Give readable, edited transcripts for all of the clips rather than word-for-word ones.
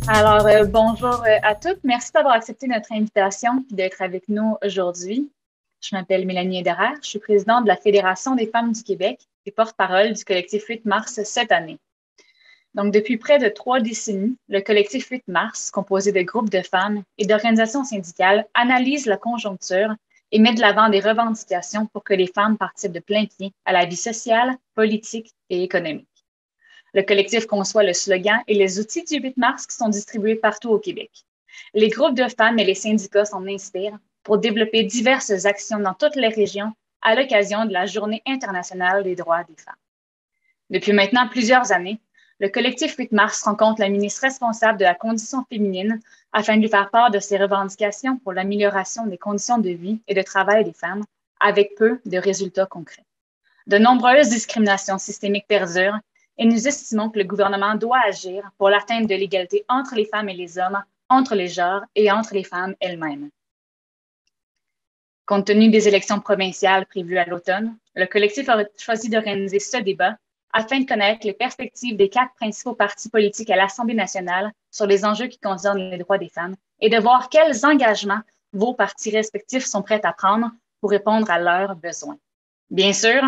Bonjour à toutes. Merci d'avoir accepté notre invitation et d'être avec nous aujourd'hui. Je m'appelle Mélanie Ederer. Je suis présidente de la Fédération des femmes du Québec et porte-parole du collectif 8 mars cette année. Donc, depuis près de 3 décennies, le collectif 8 mars, composé de groupes de femmes et d'organisations syndicales, analyse la conjoncture et met de l'avant des revendications pour que les femmes participent de plein pied à la vie sociale, politique et économique. Le collectif conçoit le slogan et les outils du 8 mars qui sont distribués partout au Québec. Les groupes de femmes et les syndicats s'en inspirent pour développer diverses actions dans toutes les régions à l'occasion de la Journée internationale des droits des femmes. Depuis maintenant plusieurs années, le collectif 8 mars rencontre la ministre responsable de la condition féminine afin de lui faire part de ses revendications pour l'amélioration des conditions de vie et de travail des femmes, avec peu de résultats concrets. De nombreuses discriminations systémiques perdurent et nous estimons que le gouvernement doit agir pour l'atteinte de l'égalité entre les femmes et les hommes, entre les genres et entre les femmes elles-mêmes. Compte tenu des élections provinciales prévues à l'automne, le collectif a choisi d'organiser ce débat afin de connaître les perspectives des 4 principaux partis politiques à l'Assemblée nationale sur les enjeux qui concernent les droits des femmes et de voir quels engagements vos partis respectifs sont prêts à prendre pour répondre à leurs besoins. Bien sûr,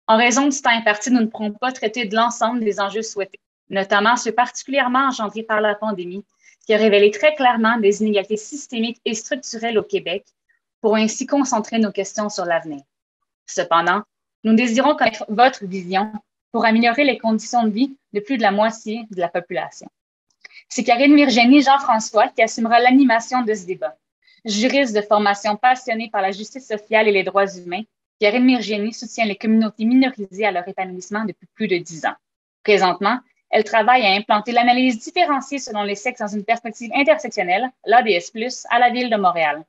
en raison du temps imparti, nous ne pourrons pas traiter de l'ensemble des enjeux souhaités, notamment ceux particulièrement engendrés par la pandémie, qui a révélé très clairement des inégalités systémiques et structurelles au Québec, pour ainsi concentrer nos questions sur l'avenir. Cependant, nous désirons connaître votre vision pour améliorer les conditions de vie de plus de la moitié de la population. C'est Karine Mirgeny Jean-François qui assumera l'animation de ce débat. Juriste de formation passionnée par la justice sociale et les droits humains, Karine Mirgeny soutient les communautés minorisées à leur épanouissement depuis plus de 10 ans. Présentement, elle travaille à implanter l'analyse différenciée selon les sexes dans une perspective intersectionnelle, l'ADS+, à la Ville de Montréal.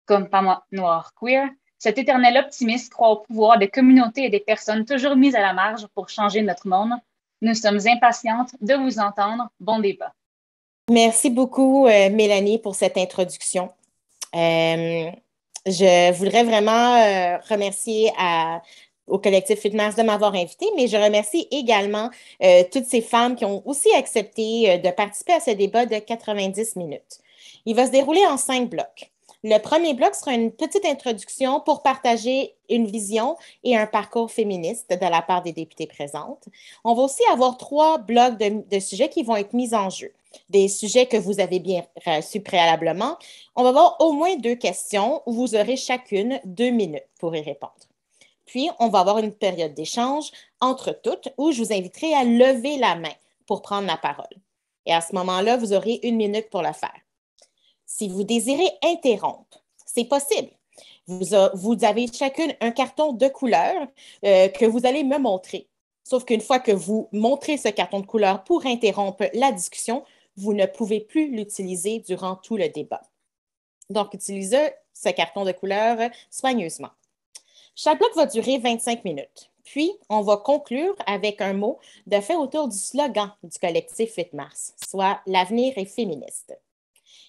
Comme femme noire queer, cet éternel optimiste croit au pouvoir des communautés et des personnes toujours mises à la marge pour changer notre monde. Nous sommes impatientes de vous entendre. Bon débat. Merci beaucoup, Mélanie, pour cette introduction. Je voudrais vraiment remercier au collectif 8 mars de m'avoir invité, mais je remercie également toutes ces femmes qui ont aussi accepté de participer à ce débat de 90 minutes. Il va se dérouler en 5 blocs. Le premier bloc sera une petite introduction pour partager une vision et un parcours féministe de la part des députées présentes. On va aussi avoir 3 blocs de sujets qui vont être mis en jeu. Des sujets que vous avez bien reçus préalablement. On va avoir au moins 2 questions où vous aurez chacune 2 minutes pour y répondre. Puis, on va avoir une période d'échange entre toutes où je vous inviterai à lever la main pour prendre la parole. Et à ce moment-là, vous aurez 1 minute pour le faire. Si vous désirez interrompre, c'est possible. Vous avez chacune un carton de couleur que vous allez me montrer. Sauf qu'une fois que vous montrez ce carton de couleur pour interrompre la discussion, vous ne pouvez plus l'utiliser durant tout le débat. Donc, utilisez ce carton de couleur soigneusement. Chaque bloc va durer 25 minutes. Puis, on va conclure avec un mot de fait autour du slogan du collectif 8 mars, soit « L'avenir est féministe ».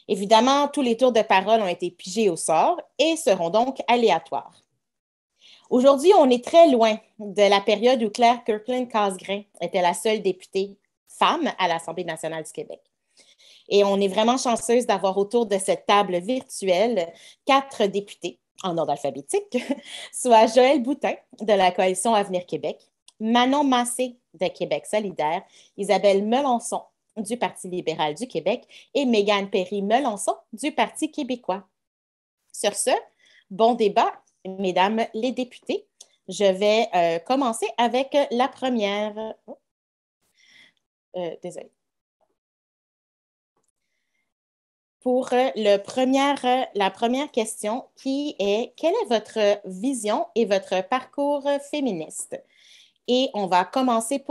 Évidemment, tous les tours de parole ont été pigés au sort et seront donc aléatoires. Aujourd'hui, on est très loin de la période où Claire Kirkland-Casgrain était la seule députée femme à l'Assemblée nationale du Québec. Et on est vraiment chanceuse d'avoir autour de cette table virtuelle 4 députés en ordre alphabétique, soit Joëlle Boutin de la Coalition Avenir Québec, Manon Massé de Québec solidaire, Isabelle Melançon du Parti libéral du Québec et Mégane Perry-Melançon du Parti québécois. Sur ce, bon débat, mesdames les députées. Je vais commencer avec la première. Désolée. Pour la première question, qui est quelle est votre vision et votre parcours féministe? Et on va commencer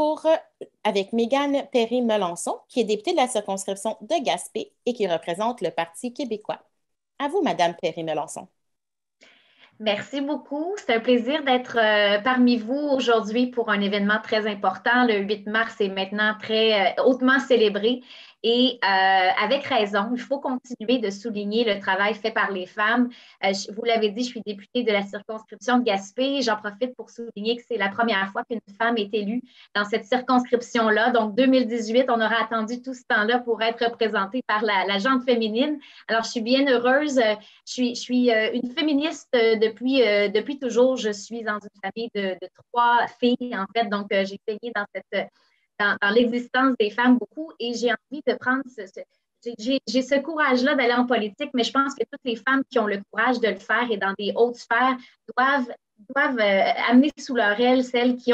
avec Mégane Perry-Melançon, qui est députée de la circonscription de Gaspé et qui représente le Parti québécois. À vous, Madame Perry-Melançon. Merci beaucoup. C'est un plaisir d'être parmi vous aujourd'hui pour un événement très important. Le 8 mars est maintenant très hautement célébré Et avec raison, il faut continuer de souligner le travail fait par les femmes. Vous l'avez dit, je suis députée de la circonscription de Gaspé. J'en profite pour souligner que c'est la première fois qu'une femme est élue dans cette circonscription-là. Donc, 2018, on aura attendu tout ce temps-là pour être représentée par la gente féminine. Alors, je suis bien heureuse. Je suis une féministe depuis toujours. Je suis dans une famille de 3 filles, en fait. Donc, j'ai baigné dans l'existence des femmes beaucoup et j'ai envie de prendre j'ai ce courage-là d'aller en politique, mais je pense que toutes les femmes qui ont le courage de le faire et dans des hautes sphères doivent amener sous leur aile celles qui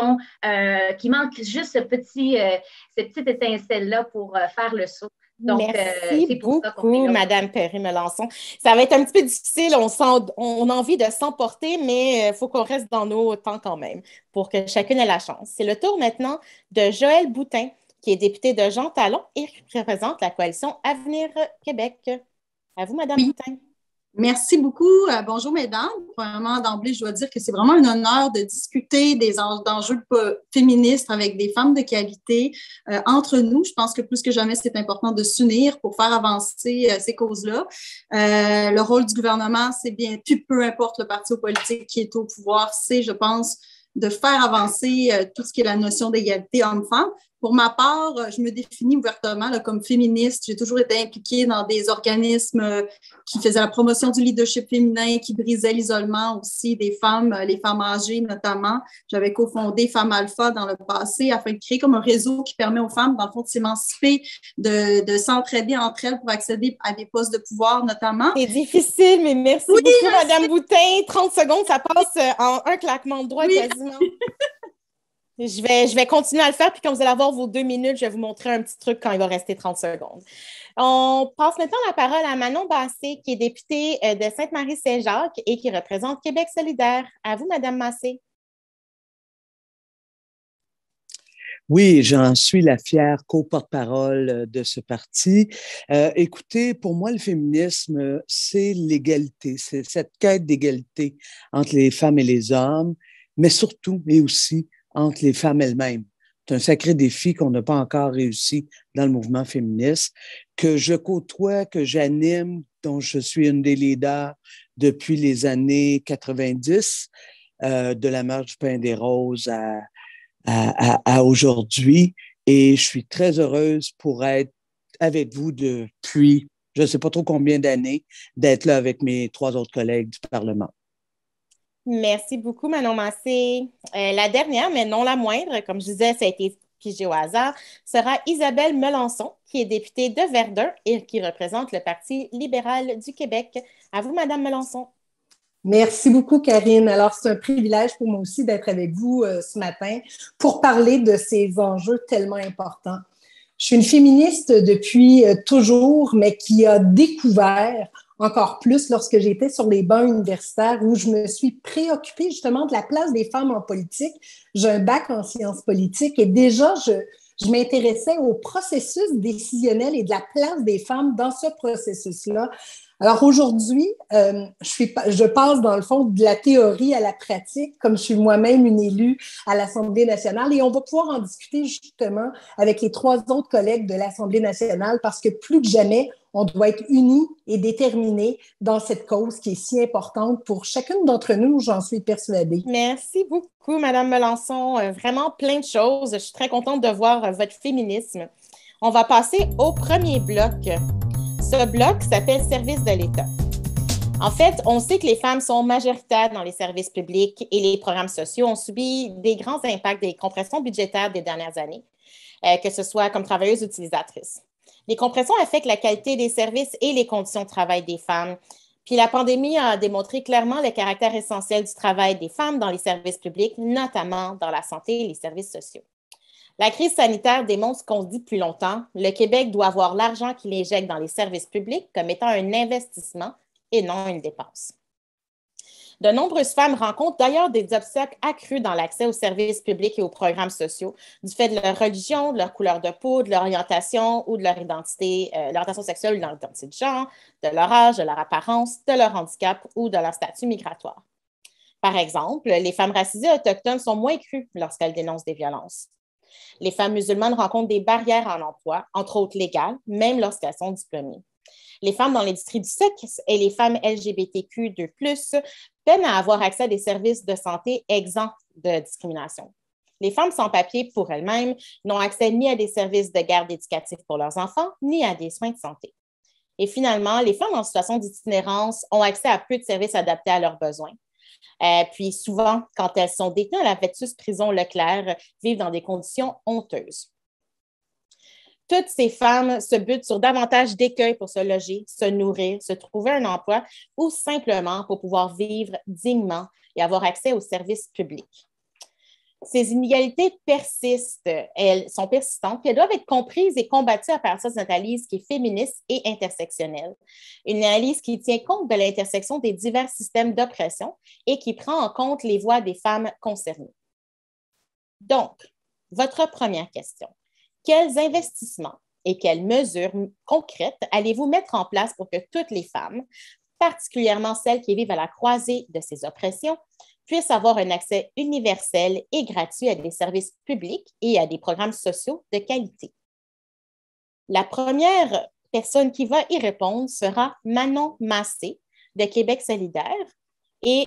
manquent juste cette petite étincelle-là pour faire le saut. Donc, merci c'est pour beaucoup, Madame Perry-Melançon. Ça va être un petit peu difficile, on a envie de s'emporter, mais il faut qu'on reste dans nos temps quand même pour que chacune ait la chance. C'est le tour maintenant de Joëlle Boutin, qui est députée de Jean Talon et qui représente la coalition Avenir Québec. À vous, Madame Boutin. Merci beaucoup. Bonjour, mesdames. Premièrement, d'emblée, je dois dire que c'est vraiment un honneur de discuter des enjeux féministes avec des femmes de qualité entre nous. Je pense que plus que jamais, c'est important de s'unir pour faire avancer ces causes-là. Le rôle du gouvernement, c'est bien, peu importe le parti politique qui est au pouvoir, c'est, je pense, de faire avancer tout ce qui est la notion d'égalité homme-femme. Pour ma part, je me définis ouvertement là, comme féministe. J'ai toujours été impliquée dans des organismes qui faisaient la promotion du leadership féminin, qui brisaient l'isolement aussi des femmes, les femmes âgées notamment. J'avais cofondé Femmes Alpha dans le passé afin de créer comme un réseau qui permet aux femmes, dans le fond, de s'émanciper, de s'entraider entre elles pour accéder à des postes de pouvoir notamment. C'est difficile, mais merci beaucoup, Madame Boutin. 30 secondes, ça passe en un claquement de doigts quasiment. Je vais continuer à le faire, puis quand vous allez avoir vos 2 minutes, je vais vous montrer un petit truc quand il va rester 30 secondes. On passe maintenant la parole à Manon Massé, qui est députée de Sainte-Marie-Saint-Jacques et qui représente Québec solidaire. À vous, Madame Massé. Oui, j'en suis la fière co-porte-parole de ce parti. Écoutez, pour moi, le féminisme, c'est l'égalité, c'est cette quête d'égalité entre les femmes et les hommes, mais surtout et aussi entre les femmes elles-mêmes. C'est un sacré défi qu'on n'a pas encore réussi dans le mouvement féministe, que je côtoie, que j'anime, dont je suis une des leaders depuis les années 90, de la marche du pain des roses à aujourd'hui. Et je suis très heureuse pour être avec vous depuis, je ne sais pas trop combien d'années, d'être là avec mes 3 autres collègues du Parlement. Merci beaucoup, Manon Massé. La dernière, mais non la moindre, comme je disais, ça a été pigé au hasard, sera Isabelle Melançon, qui est députée de Verdun et qui représente le Parti libéral du Québec. À vous, Madame Melançon. Merci beaucoup, Karine. Alors, c'est un privilège pour moi aussi d'être avec vous ce matin pour parler de ces enjeux tellement importants. Je suis une féministe depuis toujours, mais qui a découvert encore plus lorsque j'étais sur les bancs universitaires où je me suis préoccupée justement de la place des femmes en politique. J'ai un bac en sciences politiques et déjà, je m'intéressais au processus décisionnel et de la place des femmes dans ce processus-là. Alors aujourd'hui, je passe dans le fond de la théorie à la pratique, comme je suis moi-même une élue à l'Assemblée nationale, et on va pouvoir en discuter justement avec les 3 autres collègues de l'Assemblée nationale parce que plus que jamais, on doit être unis et déterminés dans cette cause qui est si importante pour chacune d'entre nous, j'en suis persuadée. Merci beaucoup, Madame Melançon. Vraiment plein de choses. Je suis très contente de voir votre féminisme. On va passer au premier bloc. Ce bloc s'appelle « Services de l'État ». En fait, on sait que les femmes sont majoritaires dans les services publics et les programmes sociaux ont subi des grands impacts des compressions budgétaires des dernières années, que ce soit comme travailleuses utilisatrices. Les compressions affectent la qualité des services et les conditions de travail des femmes. Puis la pandémie a démontré clairement le caractère essentiel du travail des femmes dans les services publics, notamment dans la santé et les services sociaux. La crise sanitaire démontre ce qu'on se dit depuis longtemps. Le Québec doit avoir l'argent qu'il injecte dans les services publics comme étant un investissement et non une dépense. De nombreuses femmes rencontrent d'ailleurs des obstacles accrus dans l'accès aux services publics et aux programmes sociaux du fait de leur religion, de leur couleur de peau, de leur orientation ou de leur identité, l'orientation sexuelle ou de leur identité de genre, de leur âge, de leur apparence, de leur handicap ou de leur statut migratoire. Par exemple, les femmes racisées autochtones sont moins crues lorsqu'elles dénoncent des violences. Les femmes musulmanes rencontrent des barrières en emploi, entre autres légales, même lorsqu'elles sont diplômées. Les femmes dans l'industrie du sexe et les femmes LGBTQ2+, peinent à avoir accès à des services de santé exempts de discrimination. Les femmes sans papier, pour elles-mêmes, n'ont accès ni à des services de garde éducatifs pour leurs enfants, ni à des soins de santé. Et finalement, les femmes en situation d'itinérance ont accès à peu de services adaptés à leurs besoins. Puis souvent, quand elles sont détenues à la vétuste prison Leclerc, vivent dans des conditions honteuses. Toutes ces femmes se butent sur davantage d'écueils pour se loger, se nourrir, se trouver un emploi ou simplement pour pouvoir vivre dignement et avoir accès aux services publics. Ces inégalités persistent, elles sont persistantes, puis elles doivent être comprises et combattues à partir d'une analyse qui est féministe et intersectionnelle. Une analyse qui tient compte de l'intersection des divers systèmes d'oppression et qui prend en compte les voix des femmes concernées. Donc, votre première question. Quels investissements et quelles mesures concrètes allez-vous mettre en place pour que toutes les femmes, particulièrement celles qui vivent à la croisée de ces oppressions, puissent avoir un accès universel et gratuit à des services publics et à des programmes sociaux de qualité? La première personne qui va y répondre sera Manon Massé de Québec solidaire et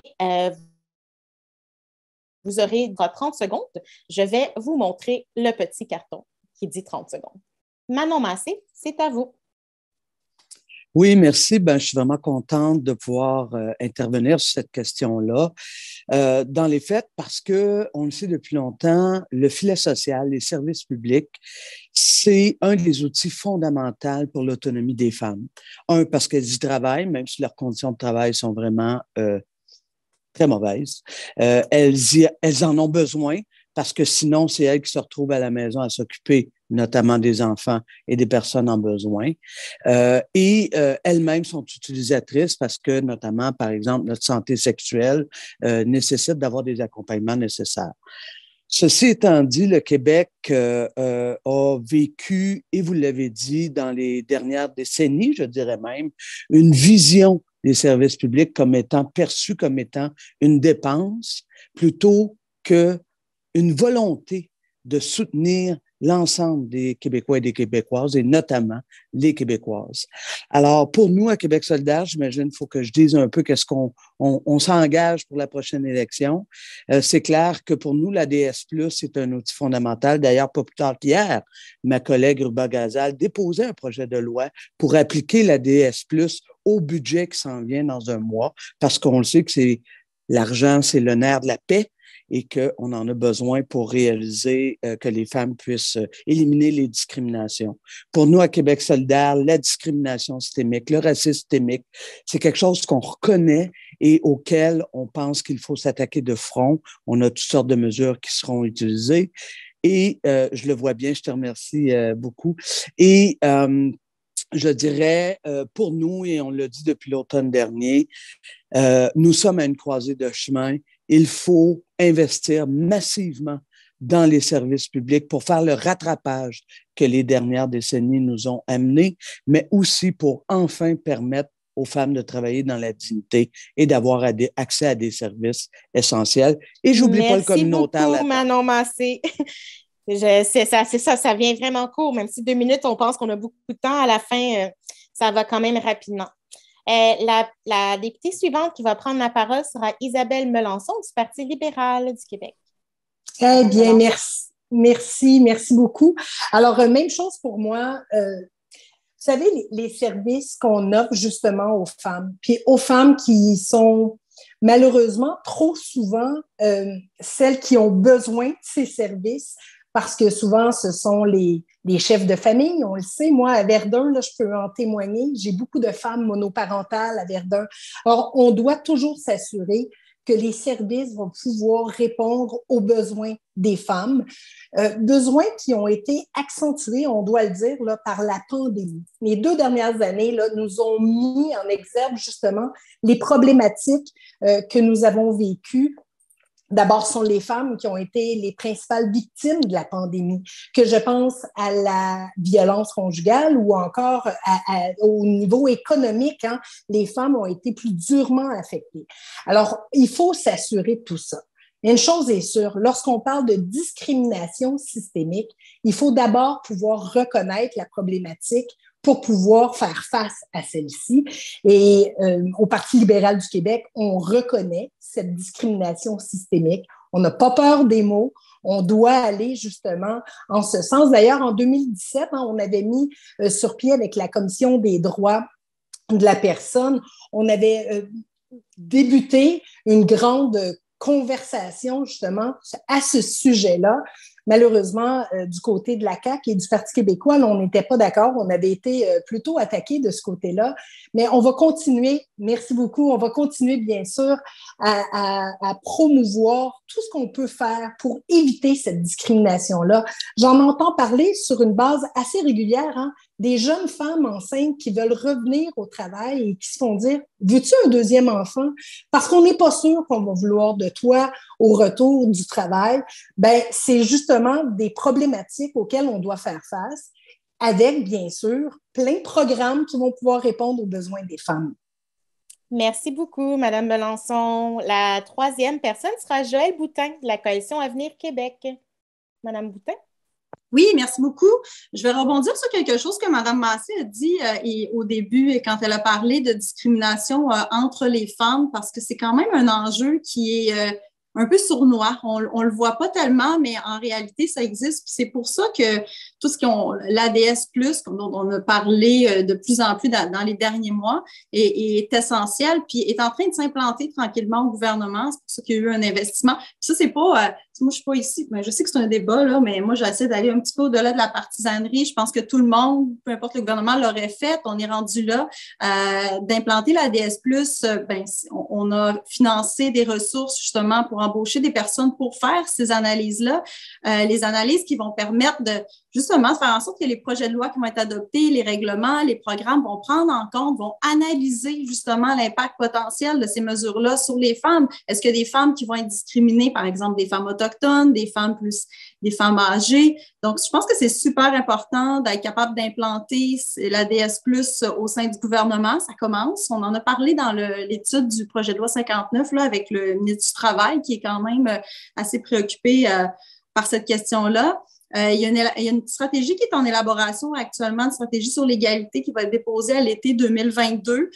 vous aurez 30 secondes. Je vais vous montrer le petit carton qui dit 30 secondes. Manon Massé, c'est à vous. Oui, merci. Je suis vraiment contente de pouvoir intervenir sur cette question-là. Dans les faits, parce que on le sait depuis longtemps, le filet social, les services publics, c'est un des outils fondamentaux pour l'autonomie des femmes. Un, parce qu'elles y travaillent, même si leurs conditions de travail sont vraiment très mauvaises. Elles en ont besoin parce que sinon, c'est elles qui se retrouvent à la maison à s'occuper notamment des enfants et des personnes en besoin. Elles-mêmes sont utilisatrices parce que, notamment, par exemple, notre santé sexuelle nécessite d'avoir des accompagnements nécessaires. Ceci étant dit, le Québec a vécu, et vous l'avez dit, dans les dernières décennies, je dirais même, une vision des services publics comme étant perçue comme étant une dépense plutôt qu'une volonté de soutenir l'ensemble des Québécois et des Québécoises, et notamment les Québécoises. Alors, pour nous, à Québec solidaire, j'imagine qu'il faut que je dise un peu qu'est-ce qu'on s'engage pour la prochaine élection. C'est clair que pour nous, l'ADS+, c'est un outil fondamental. D'ailleurs, pas plus tard qu'hier, ma collègue Ruba Gazal déposait un projet de loi pour appliquer l'ADS+, au budget qui s'en vient dans un mois, parce qu'on le sait que l'argent, c'est le nerf de la paix, et qu'on en a besoin pour réaliser que les femmes puissent éliminer les discriminations. Pour nous, à Québec solidaire, la discrimination systémique, le racisme systémique, c'est quelque chose qu'on reconnaît et auquel on pense qu'il faut s'attaquer de front. On a toutes sortes de mesures qui seront utilisées et je le vois bien, je te remercie beaucoup. Et je dirais, pour nous, et on l'a dit depuis l'automne dernier, nous sommes à une croisée de chemin. Il faut investir massivement dans les services publics pour faire le rattrapage que les dernières décennies nous ont amené, mais aussi pour enfin permettre aux femmes de travailler dans la dignité et d'avoir accès à des services essentiels. Et j'oublie pas le communautaire. Merci beaucoup, Manon Massé. C'est ça vient vraiment court. Même si 2 minutes, on pense qu'on a beaucoup de temps, à la fin, ça va quand même rapidement. La députée suivante qui va prendre la parole sera Isabelle Melançon du Parti libéral du Québec. Eh bien, merci beaucoup. Alors, même chose pour moi. Vous savez, les services qu'on offre justement aux femmes, puis aux femmes qui sont malheureusement trop souvent celles qui ont besoin de ces services, parce que souvent, ce sont les chefs de famille, on le sait. Moi, à Verdun, là, je peux en témoigner, j'ai beaucoup de femmes monoparentales à Verdun. Alors, on doit toujours s'assurer que les services vont pouvoir répondre aux besoins des femmes, besoins qui ont été accentués, on doit le dire, là, par la pandémie. Les 2 dernières années là, nous ont mis en exergue justement les problématiques que nous avons vécues. D'abord, ce sont les femmes qui ont été les principales victimes de la pandémie, que je pense à la violence conjugale ou encore au niveau économique, hein, les femmes ont été plus durement affectées. Alors, il faut s'assurer de tout ça. Mais une chose est sûre, lorsqu'on parle de discrimination systémique, il faut d'abord pouvoir reconnaître la problématique pour pouvoir faire face à celle-ci. Et au Parti libéral du Québec, on reconnaît cette discrimination systémique. On n'a pas peur des mots. On doit aller justement en ce sens. D'ailleurs, en 2017, on avait mis sur pied avec la Commission des droits de la personne, on avait débuté une grande conversation justement à ce sujet-là. Malheureusement, du côté de la CAQ et du Parti québécois, là, on n'était pas d'accord. On avait été plutôt attaqués de ce côté-là. Mais on va continuer, merci beaucoup, on va continuer bien sûr à promouvoir tout ce qu'on peut faire pour éviter cette discrimination-là. J'en entends parler sur une base assez régulière, hein, des jeunes femmes enceintes qui veulent revenir au travail et qui se font dire « Veux-tu un deuxième enfant? » Parce qu'on n'est pas sûr qu'on va vouloir de toi au retour du travail. Ben, c'est justement des problématiques auxquelles on doit faire face avec, bien sûr, plein de programmes qui vont pouvoir répondre aux besoins des femmes. Merci beaucoup, Madame Melançon. La troisième personne sera Joëlle Boutin de la Coalition Avenir Québec. Madame Boutin? Oui, merci beaucoup. Je vais rebondir sur quelque chose que Mme Massé a dit au début quand elle a parlé de discrimination entre les femmes, parce que c'est quand même un enjeu qui est un peu sournois. On le voit pas tellement, mais en réalité, ça existe. Puis c'est pour ça que tout ce qu'on l'ADS+, dont on a parlé de plus en plus dans les derniers mois, est essentiel, puis est en train de s'implanter tranquillement au gouvernement. C'est pour ça qu'il y a eu un investissement. Puis ça, c'est pas... moi, je suis pas ici, mais je sais que c'est un débat, là, mais moi, j'essaie d'aller un petit peu au-delà de la partisanerie. Je pense que tout le monde, peu importe le gouvernement, l'aurait fait. On est rendu là d'implanter l'ADS+. On a financé des ressources, justement, pour embaucher des personnes pour faire ces analyses-là. Les analyses qui vont permettre de, justement, de faire en sorte que les projets de loi qui vont être adoptés, les règlements, les programmes vont prendre en compte, vont analyser, justement, l'impact potentiel de ces mesures-là sur les femmes. Est-ce qu'il y a des femmes qui vont être discriminées, par exemple, des femmes autochtones, des femmes âgées? Donc, je pense que c'est super important d'être capable d'implanter l'ADS+ au sein du gouvernement. Ça commence. On en a parlé dans l'étude du projet de loi 59, là, avec le ministre du Travail, qui est quand même assez préoccupé par cette question-là. Il y a une stratégie qui est en élaboration actuellement, une stratégie sur l'égalité qui va être déposée à l'été 2022,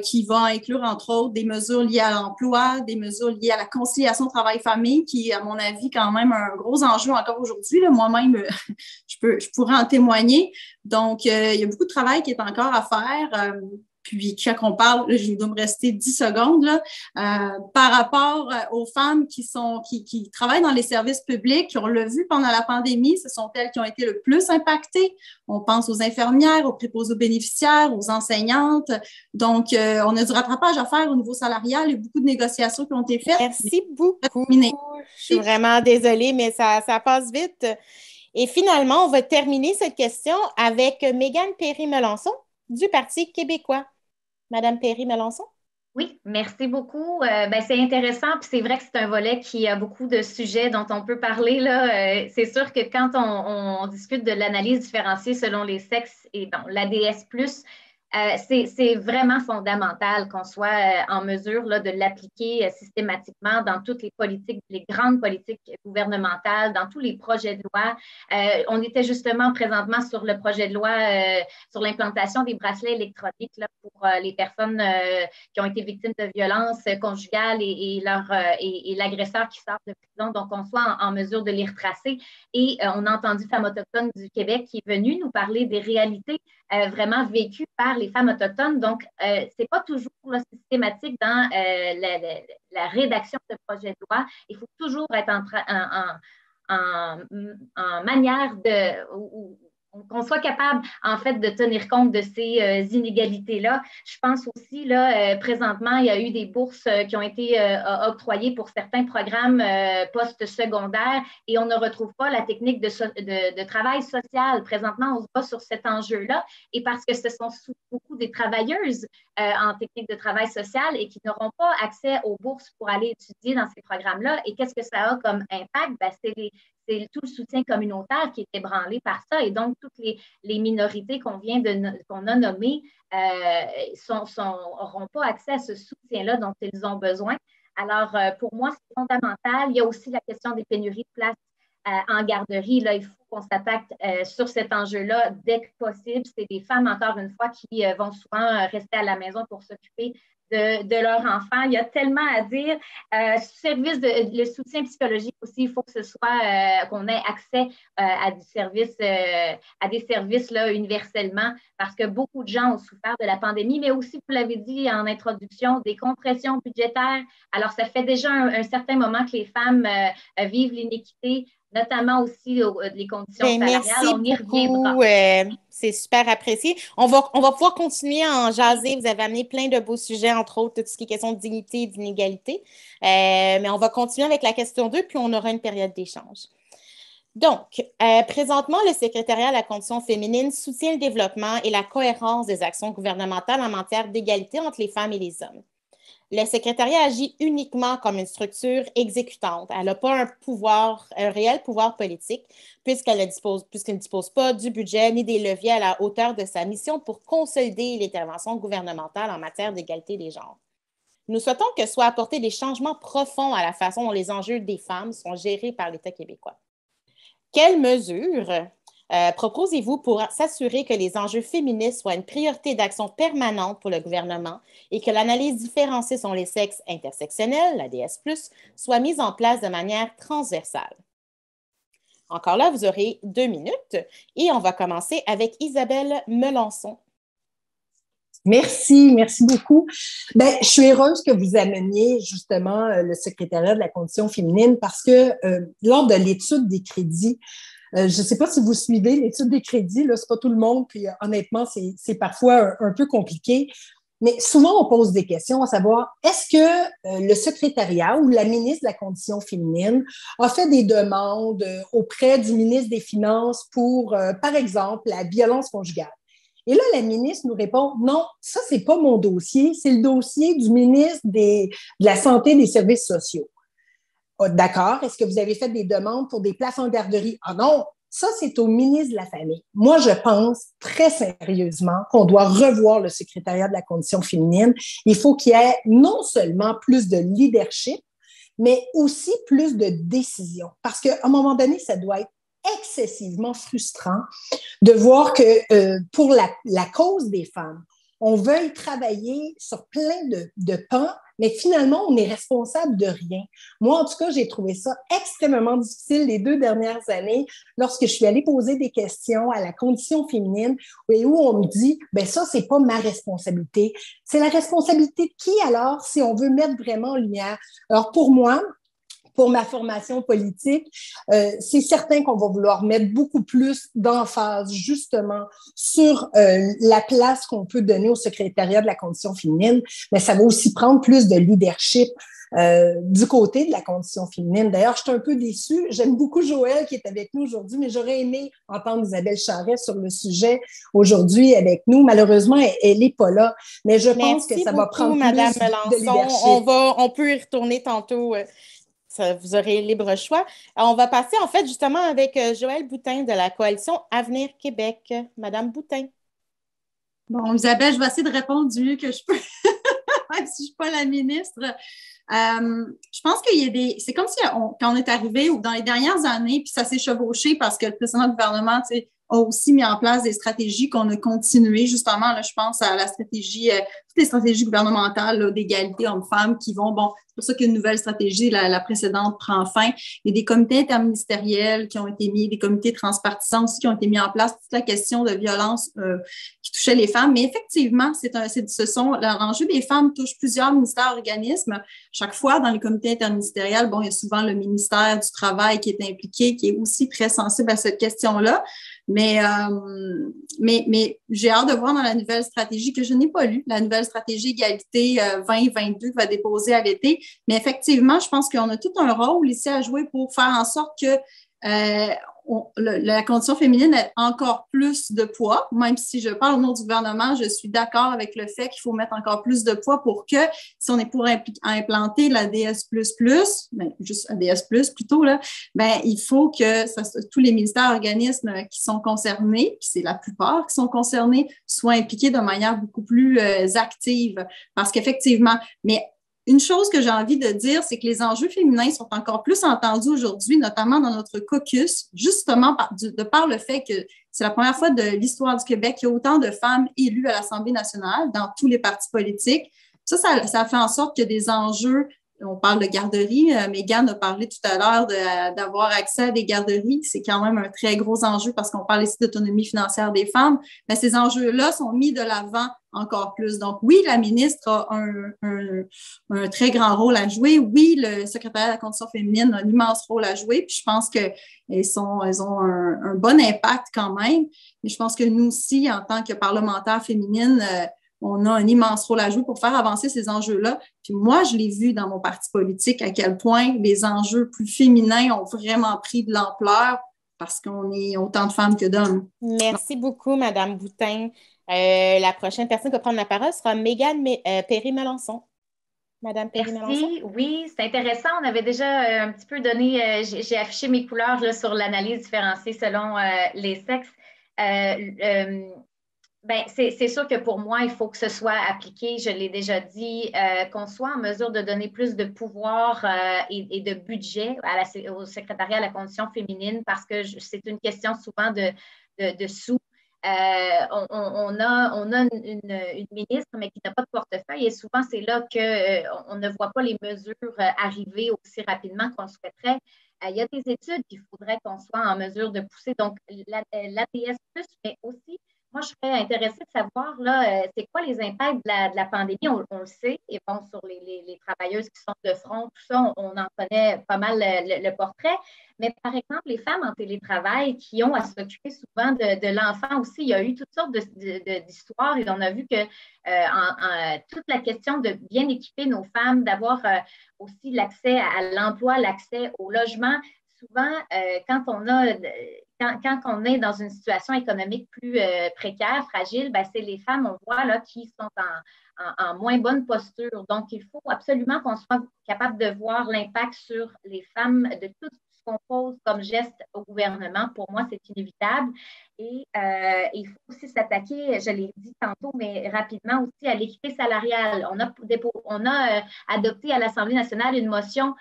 qui va inclure, entre autres, des mesures liées à l'emploi, des mesures liées à la conciliation travail-famille, qui est, à mon avis, quand même un gros enjeu encore aujourd'hui. Moi-même, je pourrais en témoigner. Donc, il y a beaucoup de travail qui est encore à faire. Puis, quand on parle, là, il dois me rester 10 secondes, là, par rapport aux femmes qui travaillent dans les services publics, on l'a vu pendant la pandémie, ce sont elles qui ont été le plus impactées. On pense aux infirmières, aux préposés aux bénéficiaires, aux enseignantes. Donc, on a du rattrapage à faire au niveau salarial. Il y a beaucoup de négociations qui ont été faites. Merci beaucoup. Je suis vraiment désolée, mais ça passe vite. Et finalement, on va terminer cette question avec Mégane Perry-Melançon du Parti québécois. Madame Perry-Melançon? Oui, merci beaucoup. C'est intéressant, puis c'est vrai que c'est un volet qui a beaucoup de sujets dont on peut parler, là. C'est sûr que quand on discute de l'analyse différenciée selon les sexes et l'ADS+, c'est vraiment fondamental qu'on soit en mesure là, de l'appliquer systématiquement dans toutes les politiques, les grandes politiques gouvernementales, dans tous les projets de loi. On était justement présentement sur le projet de loi sur l'implantation des bracelets électroniques là, pour les personnes qui ont été victimes de violences conjugales et l'agresseur qui sort de prison, donc on soit en mesure de les retracer. Et on a entendu Femmes autochtones du Québec qui est venue nous parler des réalités vraiment vécues par les femmes autochtones. Donc, ce n'est pas toujours là, systématique dans la rédaction de projets de loi. Il faut toujours être en manière qu'on soit capable, en fait, de tenir compte de ces inégalités-là. Je pense aussi, là, présentement, il y a eu des bourses qui ont été octroyées pour certains programmes post-secondaires et on ne retrouve pas la technique de travail social. Présentement, on se bat sur cet enjeu-là et parce que ce sont beaucoup des travailleuses en technique de travail social et qui n'auront pas accès aux bourses pour aller étudier dans ces programmes-là. Et qu'est-ce que ça a comme impact? C'est tout le soutien communautaire qui est ébranlé par ça. Et donc, toutes les minorités qu'on a nommées n'auront pas accès à ce soutien-là dont ils ont besoin. Alors, pour moi, c'est fondamental. Il y a aussi la question des pénuries de places en garderie. Là, il faut qu'on s'attaque sur cet enjeu-là dès que possible. C'est des femmes, encore une fois, qui vont souvent rester à la maison pour s'occuper de leurs enfants. Il y a tellement à dire. Le soutien psychologique aussi, il faut que ce soit qu'on ait accès à des services là, universellement, parce que beaucoup de gens ont souffert de la pandémie, mais aussi, vous l'avez dit en introduction, des compressions budgétaires. Alors, ça fait déjà un certain moment que les femmes vivent l'inéquité, notamment aussi les conditions salariales. Merci on y reviendra. C'est super apprécié. On va pouvoir continuer à en jaser. Vous avez amené plein de beaux sujets, entre autres, tout ce qui est question de dignité et d'inégalité. Mais on va continuer avec la question 2, puis on aura une période d'échange. Donc, présentement, le secrétariat à la condition féminine soutient le développement et la cohérence des actions gouvernementales en matière d'égalité entre les femmes et les hommes. Le secrétariat agit uniquement comme une structure exécutante. Elle n'a pas un réel pouvoir politique puisqu'elle ne dispose pas du budget ni des leviers à la hauteur de sa mission pour consolider l'intervention gouvernementale en matière d'égalité des genres. Nous souhaitons que soient apportés des changements profonds à la façon dont les enjeux des femmes sont gérés par l'État québécois. Quelles mesures proposez-vous pour s'assurer que les enjeux féministes soient une priorité d'action permanente pour le gouvernement et que l'analyse différenciée sur les sexes intersectionnels, l'ADS+, soit mise en place de manière transversale? Encore là, vous aurez 2 minutes et on va commencer avec Isabelle Melançon. Merci beaucoup. Je suis heureuse que vous ameniez justement le secrétariat de la condition féminine parce que lors de l'étude des crédits, je ne sais pas si vous suivez l'étude des crédits, là, c'est pas tout le monde, puis honnêtement, c'est parfois un peu compliqué. Mais souvent, on pose des questions à savoir, est-ce que le secrétariat ou la ministre de la Condition féminine a fait des demandes auprès du ministre des Finances pour, par exemple, la violence conjugale? Et là, la ministre nous répond, non, ça, c'est pas mon dossier, c'est le dossier du ministre de la Santé et des Services sociaux. Oh, d'accord, est-ce que vous avez fait des demandes pour des places en garderie? Ah non, ça, c'est au ministre de la Famille. Moi, je pense très sérieusement qu'on doit revoir le secrétariat de la condition féminine. Il faut qu'il y ait non seulement plus de leadership, mais aussi plus de décision. Parce qu'à un moment donné, ça doit être excessivement frustrant de voir que pour la cause des femmes, on veuille travailler sur plein de pans, mais finalement, on est responsable de rien. Moi, en tout cas, j'ai trouvé ça extrêmement difficile les 2 dernières années lorsque je suis allée poser des questions à la condition féminine et où on me dit, ça, c'est pas ma responsabilité. C'est la responsabilité de qui alors si on veut mettre vraiment en lumière? Alors, pour moi, pour ma formation politique, c'est certain qu'on va vouloir mettre beaucoup plus d'emphase justement sur la place qu'on peut donner au secrétariat de la condition féminine, mais ça va aussi prendre plus de leadership du côté de la condition féminine. D'ailleurs, je suis un peu déçue. J'aime beaucoup Joëlle qui est avec nous aujourd'hui, mais j'aurais aimé entendre Isabelle Charest sur le sujet aujourd'hui avec nous. Malheureusement, elle n'est pas là, mais je pense que ça va prendre Madame plus Melançon. de leadership. On peut y retourner tantôt. Vous aurez libre choix. Alors, on va passer, en fait, justement avec Joëlle Boutin de la Coalition Avenir Québec. Madame Boutin. Bon, Isabelle, je vais essayer de répondre du mieux que je peux, même si je ne suis pas la ministre. Je pense qu'il y a c'est comme si quand on est arrivé ou dans les dernières années, puis ça s'est chevauché parce que le précédent gouvernement, a aussi mis en place des stratégies qu'on a continuées. Justement, là, je pense à la stratégie, toutes les stratégies gouvernementales d'égalité hommes-femmes qui vont, c'est pour ça qu'une nouvelle stratégie, la précédente, prend fin. Il y a des comités interministériels qui ont été mis, des comités transpartisans aussi qui ont été mis en place, toute la question de violence qui touchait les femmes. Mais effectivement, l'enjeu des femmes touche plusieurs ministères, organismes. Chaque fois, dans les comités interministériels, il y a souvent le ministère du Travail qui est impliqué, qui est aussi très sensible à cette question-là. Mais j'ai hâte de voir dans la nouvelle stratégie que je n'ai pas lue, la nouvelle stratégie égalité 2022 qui va déposer à l'été. Mais effectivement, je pense qu'on a tout un rôle ici à jouer pour faire en sorte que la condition féminine ait encore plus de poids. Même si je parle au nom du gouvernement, je suis d'accord avec le fait qu'il faut mettre encore plus de poids pour que, si on est pour implanter l'ADS++, juste ADS+, plutôt, là, il faut que tous les ministères, organismes qui sont concernés, puis c'est la plupart qui sont concernés, soient impliqués de manière beaucoup plus active. Parce qu'effectivement, mais une chose que j'ai envie de dire, c'est que les enjeux féminins sont encore plus entendus aujourd'hui, notamment dans notre caucus, justement de par le fait que c'est la première fois de l'histoire du Québec qu'il y a autant de femmes élues à l'Assemblée nationale dans tous les partis politiques. Ça fait en sorte que des enjeux, on parle de garderie, Mégane a parlé tout à l'heure d'avoir accès à des garderies, c'est quand même un très gros enjeu parce qu'on parle ici d'autonomie financière des femmes, mais ces enjeux-là sont mis de l'avant encore plus. Donc oui, la ministre a un très grand rôle à jouer. Oui, le secrétariat de la condition féminine a un immense rôle à jouer, puis je pense qu'elles ont un bon impact quand même, mais je pense que nous aussi, en tant que parlementaires féminines, on a un immense rôle à jouer pour faire avancer ces enjeux-là. Puis moi, je l'ai vu dans mon parti politique à quel point les enjeux plus féminins ont vraiment pris de l'ampleur parce qu'on est autant de femmes que d'hommes. Merci beaucoup, Madame Boutin. La prochaine personne qui va prendre la parole sera Mégane Perry-Melançon. Madame Perry-Melançon. Merci. Oui, c'est intéressant. On avait déjà un petit peu donné, j'ai affiché mes couleurs là, sur l'analyse différenciée selon les sexes. Ben, c'est sûr que pour moi, il faut que ce soit appliqué, je l'ai déjà dit, qu'on soit en mesure de donner plus de pouvoir et de budget au secrétariat à la condition féminine parce que c'est une question souvent de sous. On a une ministre, mais qui n'a pas de portefeuille et souvent, c'est là qu'on ne voit pas les mesures arriver aussi rapidement qu'on souhaiterait. Il y a des études qu'il faudrait qu'on soit en mesure de pousser, donc l'APS+, mais aussi moi, je serais intéressée de savoir, là, c'est quoi les impacts de la pandémie? On le sait, et bon, sur les travailleuses qui sont de front, tout ça, on en connaît pas mal le portrait. Mais par exemple, les femmes en télétravail qui ont à s'occuper souvent de l'enfant aussi, il y a eu toutes sortes d'histoires et on a vu que toute la question de bien équiper nos femmes, d'avoir aussi l'accès à l'emploi, l'accès au logement, souvent, quand on est dans une situation économique plus précaire, fragile, ben, c'est les femmes, on voit, là, qui sont en moins bonne posture. Donc, il faut absolument qu'on soit capable de voir l'impact sur les femmes de tout ce qu'on pose comme geste au gouvernement. Pour moi, c'est inévitable. Et il faut aussi s'attaquer, je l'ai dit tantôt, mais rapidement aussi à l'équité salariale. On a adopté à l'Assemblée nationale une motion,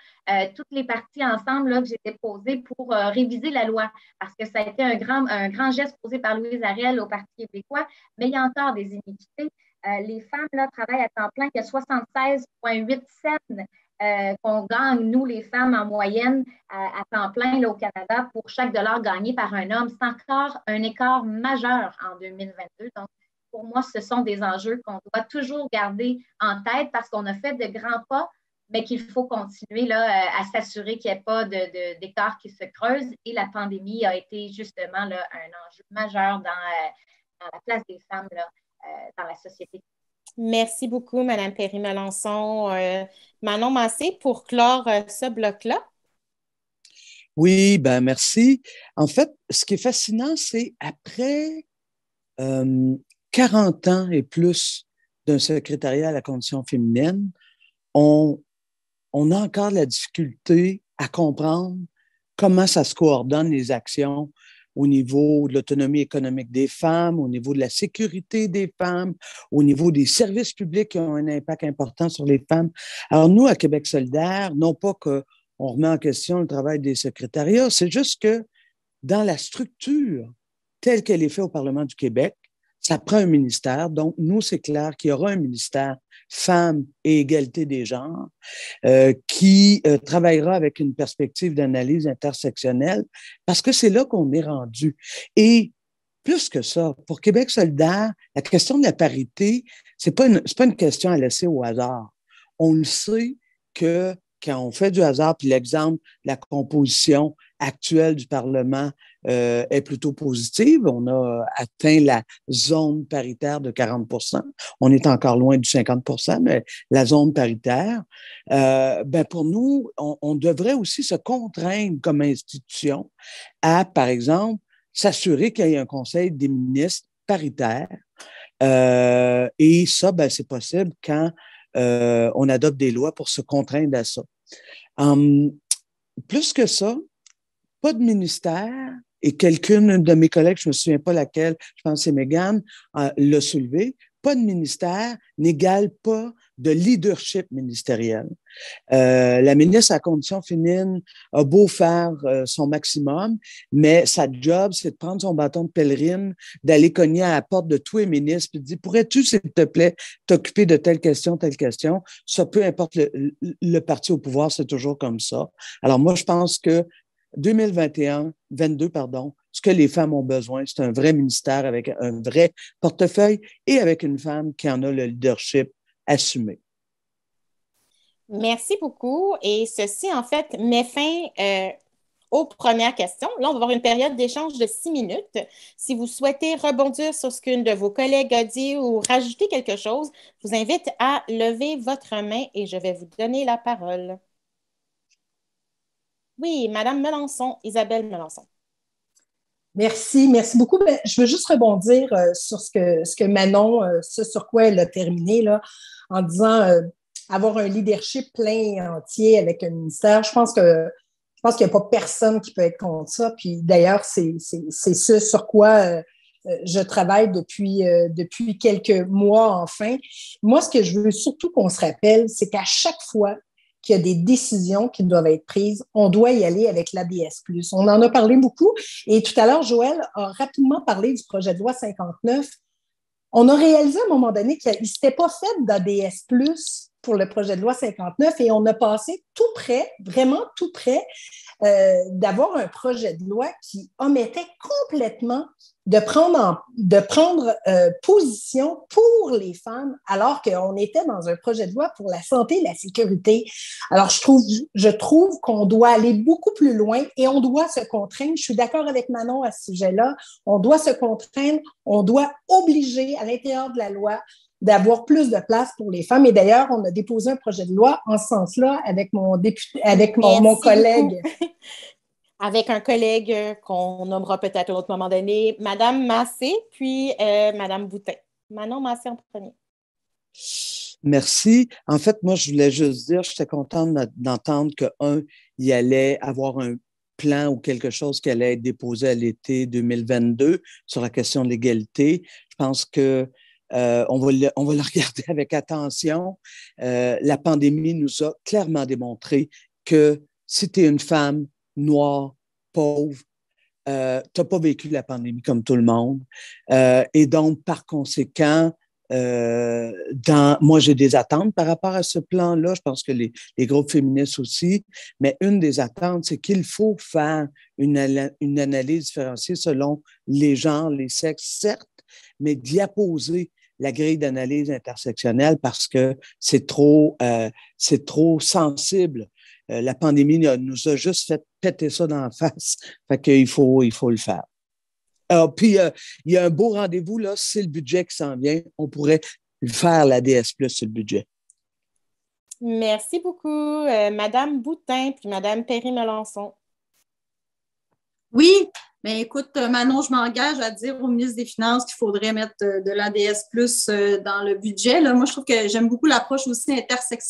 toutes les parties ensemble là, que j'ai déposée pour réviser la loi, parce que ça a été un grand geste posé par Louise Ariel au Parti québécois, mais il y a encore des iniquités. Les femmes là, travaillent à temps plein, il y a 76,8 cents qu'on gagne, nous, les femmes, en moyenne, à temps plein là, au Canada, pour chaque dollar gagné par un homme. C'est encore un écart majeur en 2022. Donc, pour moi, ce sont des enjeux qu'on doit toujours garder en tête parce qu'on a fait de grands pas, mais qu'il faut continuer là, à s'assurer qu'il n'y ait pas d'écart qui se creuse. Et la pandémie a été justement là, un enjeu majeur dans la place des femmes là, dans la société. Merci beaucoup, Mme Perry-Melançon. Manon Massé, pour clore ce bloc-là. Oui, ben merci. En fait, ce qui est fascinant, c'est après 40 ans et plus d'un secrétariat à la condition féminine, on a encore la difficulté à comprendre comment ça se coordonne les actions au niveau de l'autonomie économique des femmes, au niveau de la sécurité des femmes, au niveau des services publics qui ont un impact important sur les femmes. Alors nous, à Québec solidaire, non pas qu'on remet en question le travail des secrétariats, c'est juste que dans la structure telle qu'elle est faite au Parlement du Québec, ça prend un ministère. Donc, nous, c'est clair qu'il y aura un ministère Femmes et égalité des genres qui travaillera avec une perspective d'analyse intersectionnelle parce que c'est là qu'on est rendu. Et plus que ça, pour Québec solidaire, la question de la parité, c'est pas une question à laisser au hasard. On le sait que quand on fait du hasard, puis l'exemple, la composition actuelle du Parlement est plutôt positive. On a atteint la zone paritaire de 40 %. On est encore loin du 50 %, mais la zone paritaire, ben pour nous, on devrait aussi se contraindre comme institution à, par exemple, s'assurer qu'il y ait un conseil des ministres paritaire. Et ça, ben, c'est possible quand on adopte des lois pour se contraindre à ça. Plus que ça, pas de ministère, et quelqu'une de mes collègues, je ne me souviens pas laquelle, je pense que c'est Mégane, l'a soulevé, pas de ministère n'égale pas de leadership ministériel. La ministre à la condition féminine a beau faire son maximum, mais sa job, c'est de prendre son bâton de pèlerine, d'aller cogner à la porte de tous les ministres et de dire, pourrais-tu, s'il te plaît, t'occuper de telle question, telle question? Ça, peu importe le parti au pouvoir, c'est toujours comme ça. Alors moi, je pense que 22, pardon, ce que les femmes ont besoin, c'est un vrai ministère avec un vrai portefeuille et avec une femme qui en a le leadership assumé. Merci beaucoup. Et ceci, en fait, met fin aux premières questions. Là, on va avoir une période d'échange de 6 minutes. Si vous souhaitez rebondir sur ce qu'une de vos collègues a dit ou rajouter quelque chose, je vous invite à lever votre main et je vais vous donner la parole. Oui, Madame Melançon, Isabelle Melançon. Merci beaucoup. Ben, je veux juste rebondir sur ce que Manon, ce sur quoi elle a terminé, là, en disant avoir un leadership plein et entier avec un ministère. Je pense qu'il n'y a pas personne qui peut être contre ça. Puis d'ailleurs, c'est ce sur quoi je travaille depuis quelques mois, enfin. Moi, ce que je veux surtout qu'on se rappelle, c'est qu'à chaque fois qu'il y a des décisions qui doivent être prises, on doit y aller avec l'ADS+. On en a parlé beaucoup et tout à l'heure, Joël a rapidement parlé du projet de loi 59. On a réalisé à un moment donné qu'il ne s'était pas fait d'ADS+, pour le projet de loi 59 et on a passé tout près, vraiment tout près, d'avoir un projet de loi qui omettait complètement de prendre position pour les femmes alors qu'on était dans un projet de loi pour la santé et la sécurité. Alors, je trouve qu'on doit aller beaucoup plus loin et on doit se contraindre. Je suis d'accord avec Manon à ce sujet-là. On doit se contraindre, on doit obliger à l'intérieur de la loi d'avoir plus de place pour les femmes. Et d'ailleurs, on a déposé un projet de loi en ce sens-là avec mon collègue. Avec un collègue qu'on nommera peut-être à un autre moment donné, Madame Massé, puis Madame Boutin. Manon Massé en premier. Merci. En fait, moi, je voulais juste dire, j'étais contente d'entendre il allait avoir un plan ou quelque chose qui allait être déposé à l'été 2022 sur la question de l'égalité. Je pense que on va le regarder avec attention. La pandémie nous a clairement démontré que si tu es une femme noire, pauvre, tu n'as pas vécu la pandémie comme tout le monde. Et donc, par conséquent, moi, j'ai des attentes par rapport à ce plan-là. Je pense que les groupes féministes aussi. Mais une des attentes, c'est qu'il faut faire une analyse différenciée selon les genres, les sexes, certes, mais d'y apposer la grille d'analyse intersectionnelle parce que c'est trop sensible. La pandémie nous a juste fait péter ça dans la face. Fait qu'il faut le faire. Puis, il y a un beau rendez-vous, là, c'est le budget qui s'en vient. On pourrait faire l'ADS+ sur le budget. Merci beaucoup, Madame Boutin puis Madame Perry-Melançon. Oui, mais écoute, Manon, je m'engage à dire au ministre des Finances qu'il faudrait mettre de l'ADS+ dans le budget. Là, moi, je trouve que j'aime beaucoup l'approche aussi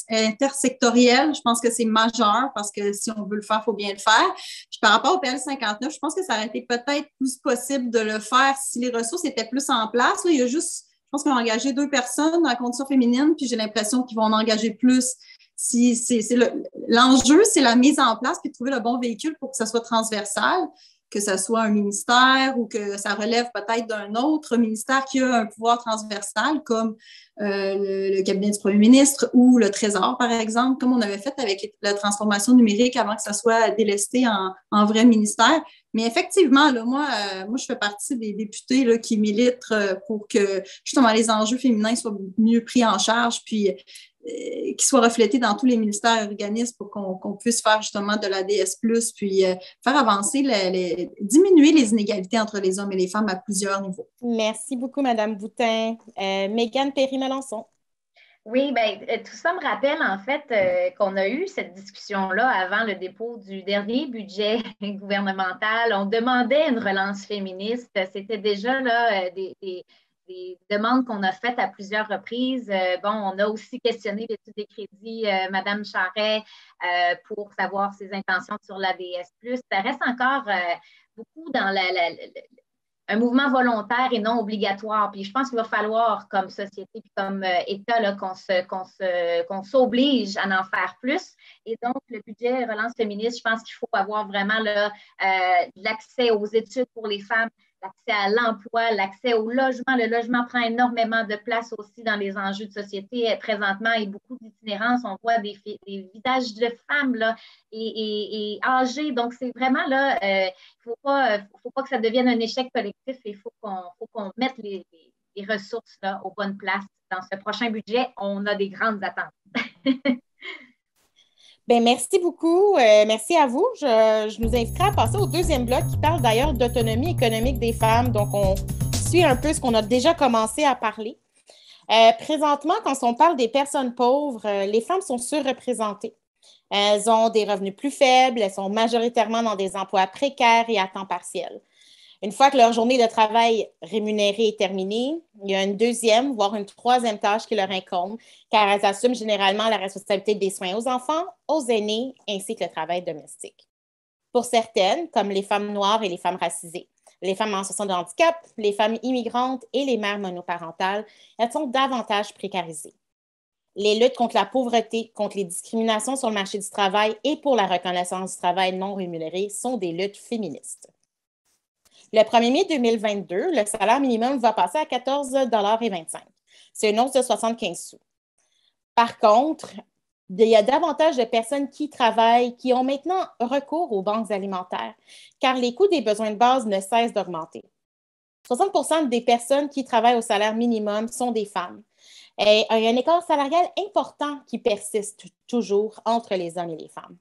intersectorielle. Je pense que c'est majeur parce que si on veut le faire, il faut bien le faire. Puis par rapport au PL 59, je pense que ça aurait été peut-être plus possible de le faire si les ressources étaient plus en place. Là, il y a juste, je pense qu'on a engagé 2 personnes dans la condition féminine, puis j'ai l'impression qu'ils vont en engager plus. L'enjeu, c'est la mise en place puis de trouver le bon véhicule pour que ça soit transversal, que ce soit un ministère ou que ça relève peut-être d'un autre ministère qui a un pouvoir transversal, comme le cabinet du premier ministre ou le Trésor, par exemple, comme on avait fait avec la transformation numérique avant que ça soit délesté en vrai ministère. Mais effectivement, là, moi, je fais partie des députés là, qui militent pour que justement les enjeux féminins soient mieux pris en charge, puis qui soit reflété dans tous les ministères et organismes pour qu'on puisse faire justement de l'ADS+, puis faire avancer, diminuer les inégalités entre les hommes et les femmes à plusieurs niveaux. Merci beaucoup, Madame Boutin. Mégane Perry-Melançon. Oui, bien, tout ça me rappelle en fait qu'on a eu cette discussion-là avant le dépôt du dernier budget gouvernemental. On demandait une relance féministe. C'était déjà là des demandes qu'on a faites à plusieurs reprises. On a aussi questionné l'étude des crédits, Mme Charret, pour savoir ses intentions sur l'ADS+. Ça reste encore beaucoup dans un mouvement volontaire et non obligatoire. Puis je pense qu'il va falloir, comme société et comme État, là, qu'on s'oblige à en faire plus. Et donc, le budget relance féministe, je pense qu'il faut avoir vraiment là, l'accès aux études pour les femmes, l'accès à l'emploi, l'accès au logement. Le logement prend énormément de place aussi dans les enjeux de société présentement et beaucoup d'itinérance. On voit des visages de femmes là, et âgées. Donc, c'est vraiment là, il ne faut pas que ça devienne un échec collectif. Il faut qu'on mette les ressources là, aux bonnes places. Dans ce prochain budget, on a des grandes attentes. Bien, merci beaucoup. Merci à vous. Je nous inviterai à passer au deuxième bloc qui parle d'ailleurs d'autonomie économique des femmes. Donc, on suit un peu ce qu'on a déjà commencé à parler. Présentement, quand on parle des personnes pauvres, les femmes sont surreprésentées. Elles ont des revenus plus faibles, elles sont majoritairement dans des emplois précaires et à temps partiel. Une fois que leur journée de travail rémunérée est terminée, il y a une deuxième, voire une troisième tâche qui leur incombe, car elles assument généralement la responsabilité des soins aux enfants, aux aînés, ainsi que le travail domestique. Pour certaines, comme les femmes noires et les femmes racisées, les femmes en situation de handicap, les femmes immigrantes et les mères monoparentales, elles sont davantage précarisées. Les luttes contre la pauvreté, contre les discriminations sur le marché du travail et pour la reconnaissance du travail non rémunéré sont des luttes féministes. Le 1er mai 2022, le salaire minimum va passer à 14,25 $. C'est une hausse de 75 sous. Par contre, il y a davantage de personnes qui travaillent, qui ont maintenant recours aux banques alimentaires, car les coûts des besoins de base ne cessent d'augmenter. 60% des personnes qui travaillent au salaire minimum sont des femmes. Et il y a un écart salarial important qui persiste toujours entre les hommes et les femmes.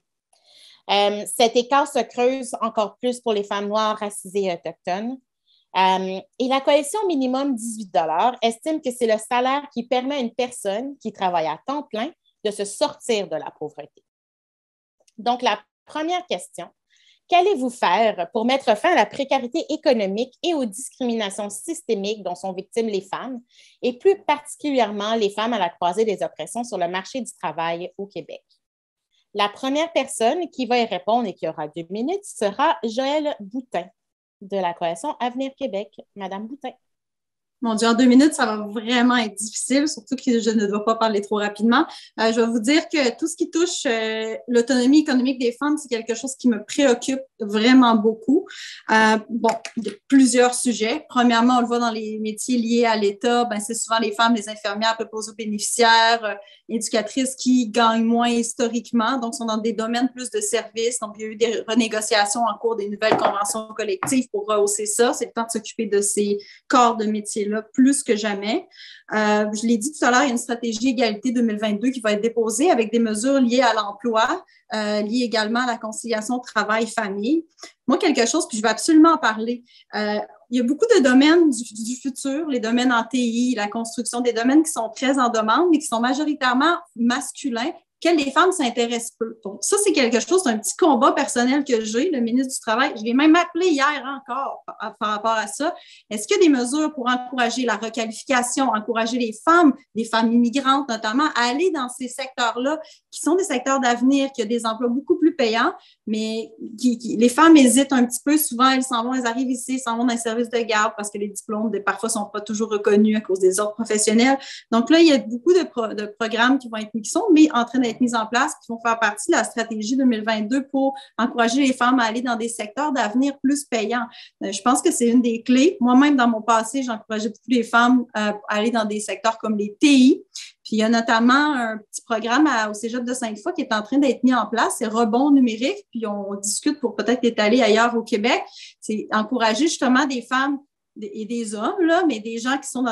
Cet écart se creuse encore plus pour les femmes noires, racisées et autochtones. Et la coalition minimum 18 $ estime que c'est le salaire qui permet à une personne qui travaille à temps plein de se sortir de la pauvreté. Donc, la première question, qu'allez-vous faire pour mettre fin à la précarité économique et aux discriminations systémiques dont sont victimes les femmes, et plus particulièrement les femmes à la croisée des oppressions sur le marché du travail au Québec? La première personne qui va y répondre et qui aura 2 minutes sera Joëlle Boutin de la Coalition Avenir Québec. Madame Boutin. Mon Dieu, en 2 minutes, ça va vraiment être difficile, surtout que je ne dois pas parler trop rapidement. Je vais vous dire que tout ce qui touche l'autonomie économique des femmes, c'est quelque chose qui me préoccupe vraiment beaucoup. Bon, il y a plusieurs sujets. Premièrement, on le voit dans les métiers liés à l'État, c'est souvent les femmes, les infirmières, préposées aux bénéficiaires, éducatrices qui gagnent moins historiquement, donc sont dans des domaines plus de services. Donc, il y a eu des renégociations en cours des nouvelles conventions collectives pour rehausser ça. C'est le temps de s'occuper de ces corps de métiers-là plus que jamais. Je l'ai dit tout à l'heure, il y a une stratégie égalité 2022 qui va être déposée avec des mesures liées à l'emploi, liées également à la conciliation travail-famille. Moi, quelque chose, puis je vais absolument en parler. Il y a beaucoup de domaines du futur, les domaines en TI, la construction, des domaines qui sont très en demande, mais qui sont majoritairement masculins, auxquels les femmes s'intéressent peu. Donc, ça, c'est quelque chose, c'est un petit combat personnel que j'ai, le ministre du Travail. Je l'ai même appelé hier encore par rapport à ça. Est-ce qu'il y a des mesures pour encourager la requalification, encourager les femmes immigrantes notamment, à aller dans ces secteurs-là, qui sont des secteurs d'avenir, qui ont des emplois beaucoup plus payants, mais les femmes hésitent un petit peu. Souvent, elles s'en vont, elles arrivent ici, elles s'en vont dans les services de garde parce que les diplômes, parfois, ne sont pas toujours reconnus à cause des ordres professionnels. Donc là, il y a beaucoup de programmes qui sont en train d'être mises en place, qui vont faire partie de la stratégie 2022 pour encourager les femmes à aller dans des secteurs d'avenir plus payants. Je pense que c'est une des clés. Moi-même, dans mon passé, j'encourageais beaucoup les femmes à aller dans des secteurs comme les TI. Puis, il y a notamment un petit programme au Cégep de Sainte-Foy qui est en train d'être mis en place, c'est Rebond numérique, puis on discute pour peut-être l'étaler ailleurs au Québec. C'est encourager justement des femmes et des hommes, là, mais des gens qui sont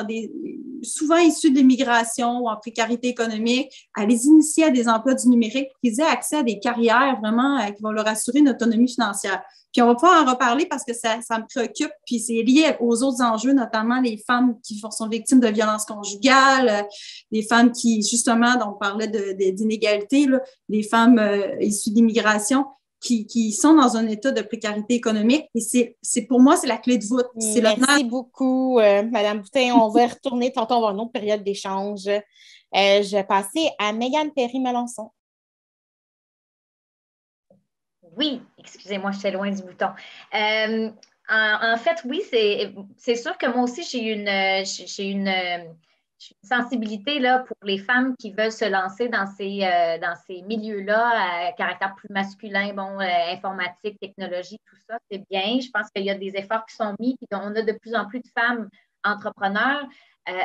souvent issus de l'immigration ou en précarité économique, à les initier à des emplois du numérique pour qu'ils aient accès à des carrières vraiment qui vont leur assurer une autonomie financière. Puis on va pouvoir en reparler parce que ça me préoccupe, puis c'est lié aux autres enjeux, notamment les femmes qui sont victimes de violences conjugales, les femmes qui, justement, dont on parlait d'inégalité, les femmes issues d'immigration, qui sont dans un état de précarité économique. Et c'est pour moi, c'est la clé de voûte. Merci beaucoup, Mme Boutin. On va retourner, tantôt on va avoir une autre période d'échange. Je vais passer à Mégane Perry-Melançon. Oui, excusez-moi, j'étais loin du bouton. En fait, oui, c'est sûr que moi aussi, j'ai une sensibilité là, pour les femmes qui veulent se lancer dans ces milieux-là à caractère plus masculin, informatique, technologie, tout ça, c'est bien. Je pense qu'il y a des efforts qui sont mis, puis on a de plus en plus de femmes entrepreneurs,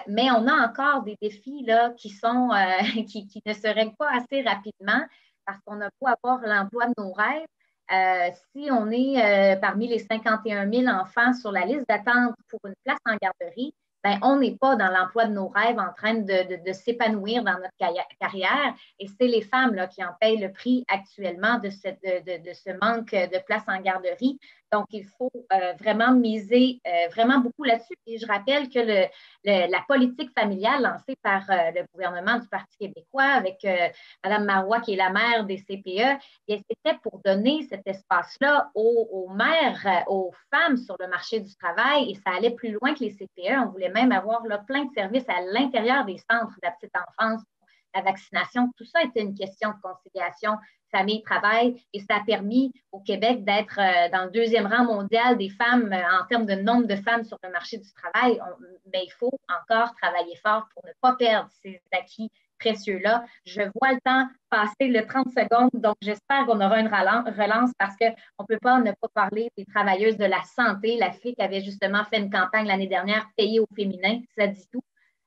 mais on a encore des défis là, qui ne se règlent pas assez rapidement parce qu'on a beau avoir l'emploi de nos rêves. Si on est parmi les 51 000 enfants sur la liste d'attente pour une place en garderie, ben, on n'est pas dans l'emploi de nos rêves en train de s'épanouir dans notre carrière. Et c'est les femmes là, qui en payent le prix actuellement de ce manque de place en garderie. Donc, il faut vraiment miser vraiment beaucoup là-dessus. Et je rappelle que la politique familiale lancée par le gouvernement du Parti québécois avec Mme Marois, qui est la maire des CPE, c'était pour donner cet espace-là aux mères, aux femmes sur le marché du travail. Et ça allait plus loin que les CPE. On voulait même avoir là, plein de services à l'intérieur des centres de la petite enfance, la vaccination. Tout ça était une question de conciliation famille-travail et ça a permis au Québec d'être dans le 2e rang mondial des femmes en termes de nombre de femmes sur le marché du travail. Mais il faut encore travailler fort pour ne pas perdre ces acquis précieux-là. Je vois le temps passer le 30 secondes, donc j'espère qu'on aura une relance parce qu'on ne peut pas ne pas parler des travailleuses de la santé. La FIC avait justement fait une campagne l'année dernière payée au féminin, ça dit tout.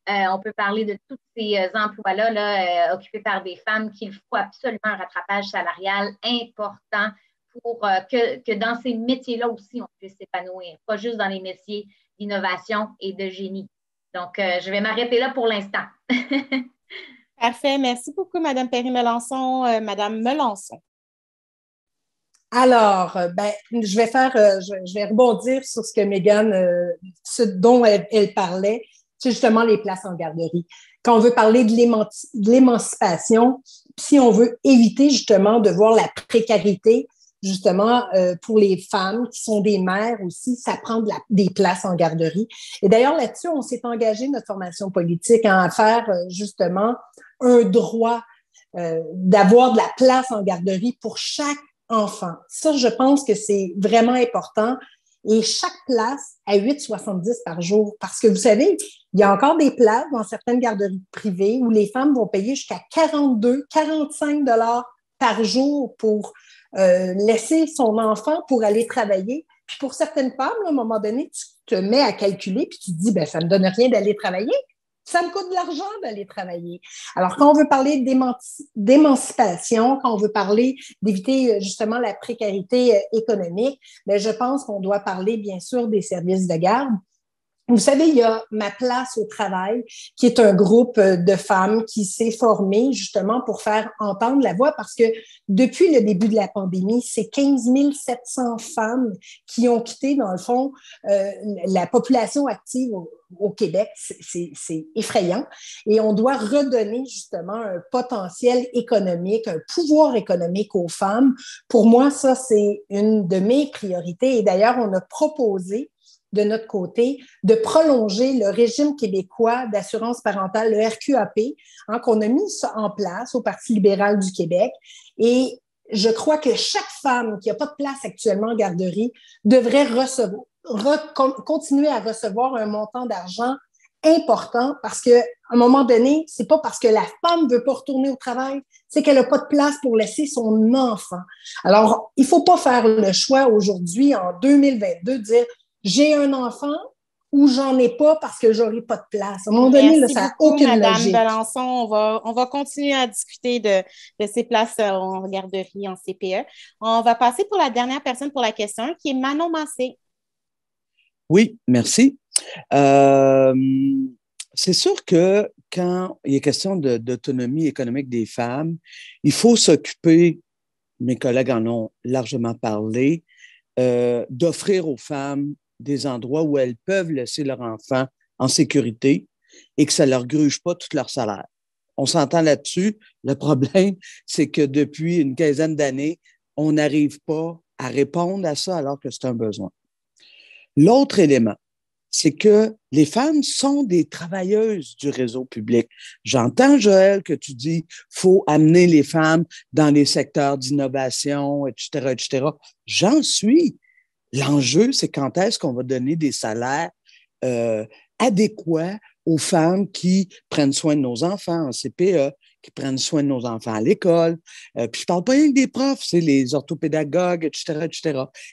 On peut parler de tous ces emplois-là là, occupés par des femmes qu'il faut absolument un rattrapage salarial important pour que dans ces métiers-là aussi, on puisse s'épanouir, pas juste dans les métiers d'innovation et de génie. Donc, je vais m'arrêter là pour l'instant. Parfait. Merci beaucoup, Mme Perry-Melançon. Mme Melançon. Alors, je vais rebondir sur ce que Mégane, ce dont elle parlait, c'est justement les places en garderie. Quand on veut parler de l'émancipation, si on veut éviter justement de voir la précarité, justement, pour les femmes qui sont des mères aussi, ça prend des places en garderie. Et d'ailleurs, là-dessus, on s'est engagé, notre formation politique, à faire justement un droit d'avoir de la place en garderie pour chaque enfant. Ça, je pense que c'est vraiment important. Et chaque place à 8,70 par jour. Parce que vous savez, il y a encore des places dans certaines garderies privées où les femmes vont payer jusqu'à 42, 45 $ par jour pour laisser son enfant pour aller travailler. Puis pour certaines femmes, là, à un moment donné, tu te mets à calculer puis tu te dis, ça ne me donne rien d'aller travailler. Ça me coûte de l'argent d'aller travailler. Alors, quand on veut parler d'émancipation, quand on veut parler d'éviter justement la précarité économique, je pense qu'on doit parler, bien sûr, des services de garde. Vous savez, il y a Ma place au travail, qui est un groupe de femmes qui s'est formé justement pour faire entendre la voix parce que depuis le début de la pandémie, c'est 15 700 femmes qui ont quitté, dans le fond, la population active au Québec. C'est effrayant. Et on doit redonner justement un potentiel économique, un pouvoir économique aux femmes. Pour moi, ça, c'est une de mes priorités. Et d'ailleurs, on a proposé de notre côté, de prolonger le régime québécois d'assurance parentale, le RQAP, qu'on a mis en place au Parti libéral du Québec. Et je crois que chaque femme qui n'a pas de place actuellement en garderie devrait continuer à recevoir un montant d'argent important parce qu'à un moment donné, c'est pas parce que la femme ne veut pas retourner au travail, c'est qu'elle n'a pas de place pour laisser son enfant. Alors, il ne faut pas faire le choix aujourd'hui, en 2022, de dire j'ai un enfant ou j'en ai pas parce que j'aurai pas de place. À un moment donné, là, ça n'a aucune logique. Madame Melançon, on va continuer à discuter de ces places en garderie, en CPE. On va passer pour la dernière personne pour la question, qui est Manon Massé. Oui, merci. C'est sûr que quand il est question d'autonomie économique des femmes, il faut s'occuper, mes collègues en ont largement parlé, d'offrir aux femmes des endroits où elles peuvent laisser leur enfant en sécurité et que ça ne leur gruge pas tout leur salaire. On s'entend là-dessus. Le problème, c'est que depuis une quinzaine d'années, on n'arrive pas à répondre à ça alors que c'est un besoin. L'autre élément, c'est que les femmes sont des travailleuses du réseau public. J'entends, Joël, que tu dis faut amener les femmes dans les secteurs d'innovation, etc., etc. J'en suis. L'enjeu, c'est quand est-ce qu'on va donner des salaires adéquats aux femmes qui prennent soin de nos enfants en CPE, qui prennent soin de nos enfants à l'école. Puis je parle pas rien que des profs, c'est les orthopédagogues, etc.,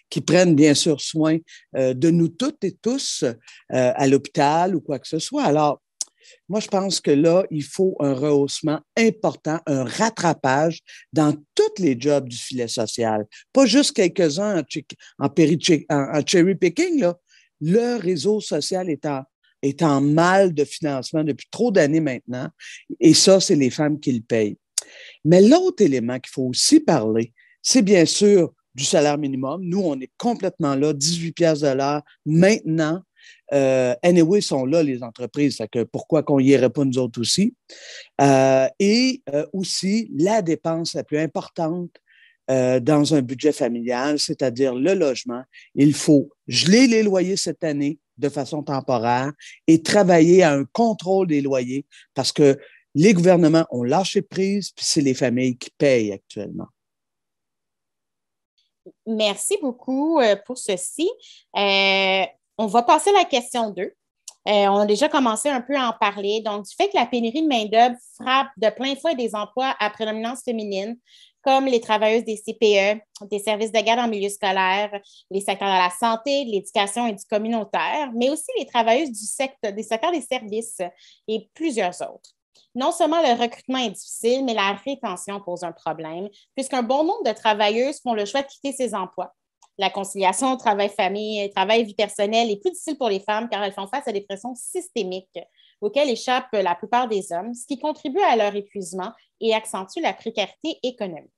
qui prennent bien sûr soin de nous toutes et tous à l'hôpital ou quoi que ce soit. Alors, moi, je pense que là, il faut un rehaussement important, un rattrapage dans tous les jobs du filet social. Pas juste quelques-uns en cherry picking, là. Le réseau social est en mal de financement depuis trop d'années maintenant. Et ça, c'est les femmes qui le payent. Mais l'autre élément qu'il faut aussi parler, c'est bien sûr du salaire minimum. Nous, on est complètement là, 18 piastres de l'heure maintenant. Anyway, sont là, les entreprises. Ça que pourquoi qu'on n'y irait pas nous autres aussi? Et aussi, la dépense la plus importante dans un budget familial, c'est-à-dire le logement. Il faut geler les loyers cette année de façon temporaire et travailler à un contrôle des loyers parce que les gouvernements ont lâché prise, puis c'est les familles qui payent actuellement. Merci beaucoup pour ceci. On va passer à la question 2. On a déjà commencé un peu à en parler. Donc, du fait que la pénurie de main-d'œuvre frappe de plein fouet des emplois à prédominance féminine, comme les travailleuses des CPE, des services de garde en milieu scolaire, les secteurs de la santé, de l'éducation et du communautaire, mais aussi les travailleuses des secteurs des services et plusieurs autres. Non seulement le recrutement est difficile, mais la rétention pose un problème, puisqu'un bon nombre de travailleuses font le choix de quitter ces emplois. La conciliation travail-famille, travail-vie personnelle est plus difficile pour les femmes car elles font face à des pressions systémiques auxquelles échappent la plupart des hommes, ce qui contribue à leur épuisement et accentue la précarité économique.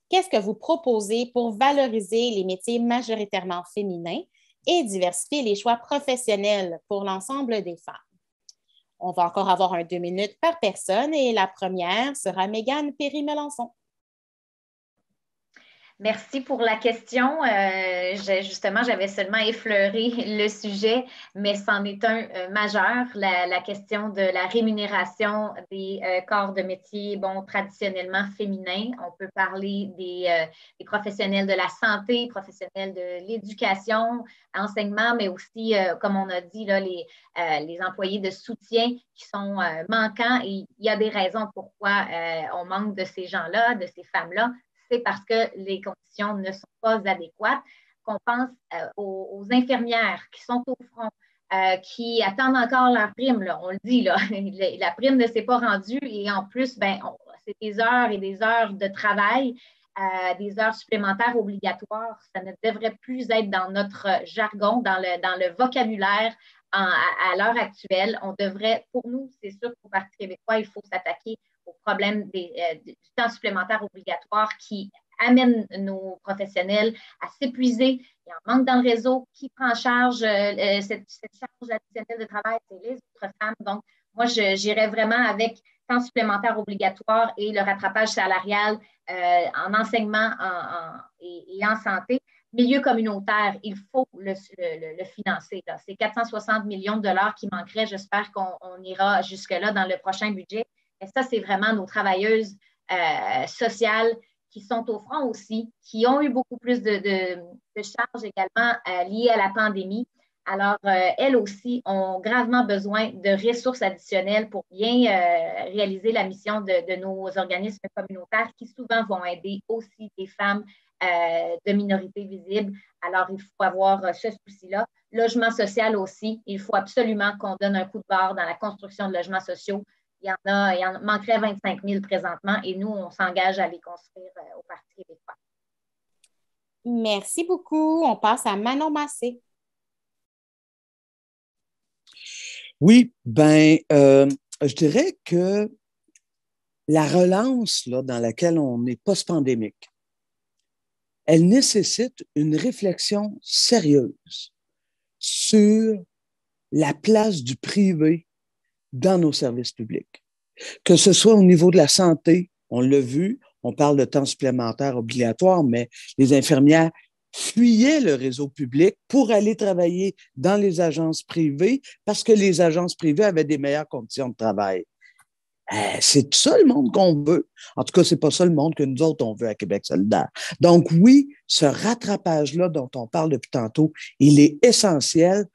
Qu'est-ce que vous proposez pour valoriser les métiers majoritairement féminins et diversifier les choix professionnels pour l'ensemble des femmes? On va encore avoir 2 minutes par personne et la première sera Mégane Perry-Melançon. Merci pour la question. Justement, j'avais seulement effleuré le sujet, mais c'en est un majeur, la question de la rémunération des corps de métier, traditionnellement féminins. On peut parler des professionnels de la santé, professionnels de l'éducation, enseignement, mais aussi, comme on a dit, là, les employés de soutien qui sont manquants. Et il y a des raisons pourquoi on manque de ces gens-là, de ces femmes-là. C'est parce que les conditions ne sont pas adéquates, qu'on pense aux infirmières qui sont au front, qui attendent encore leur prime, là, on le dit, là, la prime ne s'est pas rendue et en plus, c'est des heures et des heures de travail, des heures supplémentaires obligatoires. Ça ne devrait plus être dans notre jargon, dans le vocabulaire à l'heure actuelle. On devrait, pour nous, c'est sûr qu'au Parti québécois, il faut s'attaquer au problème du temps supplémentaire obligatoire qui amène nos professionnels à s'épuiser. Il y a un manque dans le réseau. Qui prend en charge cette charge additionnelle de travail? C'est les autres femmes. Donc, moi, j'irais vraiment avec temps supplémentaire obligatoire et le rattrapage salarial en enseignement et en santé. Milieu communautaire, il faut le financer. Là. C'est 460 millions de dollars qui manqueraient. J'espère qu'on ira jusque-là dans le prochain budget. Et ça, c'est vraiment nos travailleuses sociales qui sont au front aussi, qui ont eu beaucoup plus de charges également liées à la pandémie. Alors, elles aussi ont gravement besoin de ressources additionnelles pour bien réaliser la mission de nos organismes communautaires qui souvent vont aider aussi des femmes de minorités visibles. Alors, il faut avoir ce souci-là. Logement social aussi, il faut absolument qu'on donne un coup de barre dans la construction de logements sociaux. Il en manquerait 25 000 présentement et nous, on s'engage à les construire au Parti québécois. Merci beaucoup. On passe à Manon Massé. Oui, je dirais que la relance là, dans laquelle on est post-pandémique, elle nécessite une réflexion sérieuse sur la place du privé dans nos services publics. Que ce soit au niveau de la santé, on l'a vu, on parle de temps supplémentaire obligatoire, mais les infirmières fuyaient le réseau public pour aller travailler dans les agences privées parce que les agences privées avaient des meilleures conditions de travail. C'est ça le monde qu'on veut. En tout cas, c'est pas ça le monde que nous autres, on veut à Québec solidaire. Donc oui, ce rattrapage-là dont on parle depuis tantôt, il est essentiel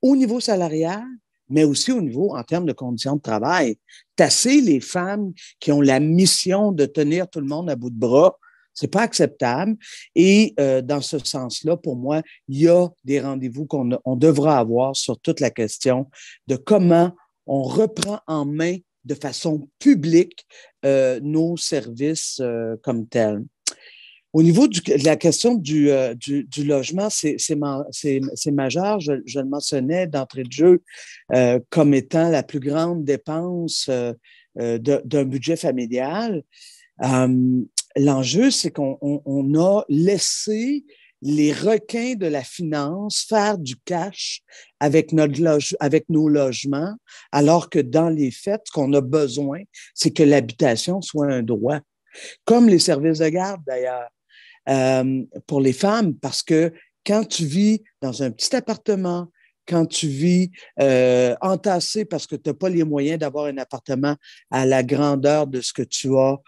au niveau salarial, mais aussi au niveau en termes de conditions de travail. Tasser les femmes qui ont la mission de tenir tout le monde à bout de bras, c'est pas acceptable. Et dans ce sens-là, pour moi, il y a des rendez-vous qu'on devra avoir sur toute la question de comment on reprend en main de façon publique nos services comme tels. Au niveau de la question du logement, c'est majeur. Je le mentionnais d'entrée de jeu comme étant la plus grande dépense d'un budget familial. L'enjeu, c'est qu'on a laissé les requins de la finance faire du cash avec nos logements, alors que dans les faits, ce qu'on a besoin, c'est que l'habitation soit un droit. Comme les services de garde, d'ailleurs, pour les femmes, parce que quand tu vis dans un petit appartement, quand tu vis entassé parce que tu n'as pas les moyens d'avoir un appartement à la grandeur de ce que tu as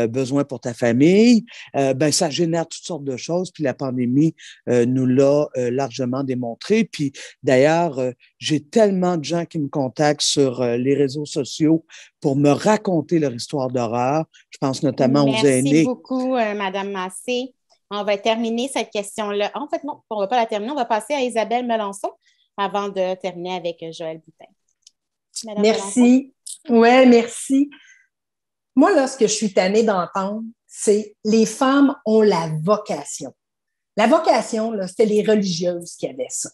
besoin pour ta famille, ben ça génère toutes sortes de choses. Puis la pandémie nous l'a largement démontré. Puis d'ailleurs, j'ai tellement de gens qui me contactent sur les réseaux sociaux pour me raconter leur histoire d'horreur. Je pense notamment aux aînés. Merci beaucoup, Madame Massé. On va terminer cette question-là. En fait, non, on ne va pas la terminer. On va passer à Isabelle Melançon avant de terminer avec Joëlle Boutin. Madame merci. Oui, merci. Moi, là, ce que je suis tannée d'entendre, c'est les femmes ont la vocation. La vocation, là, c'était les religieuses qui avaient ça.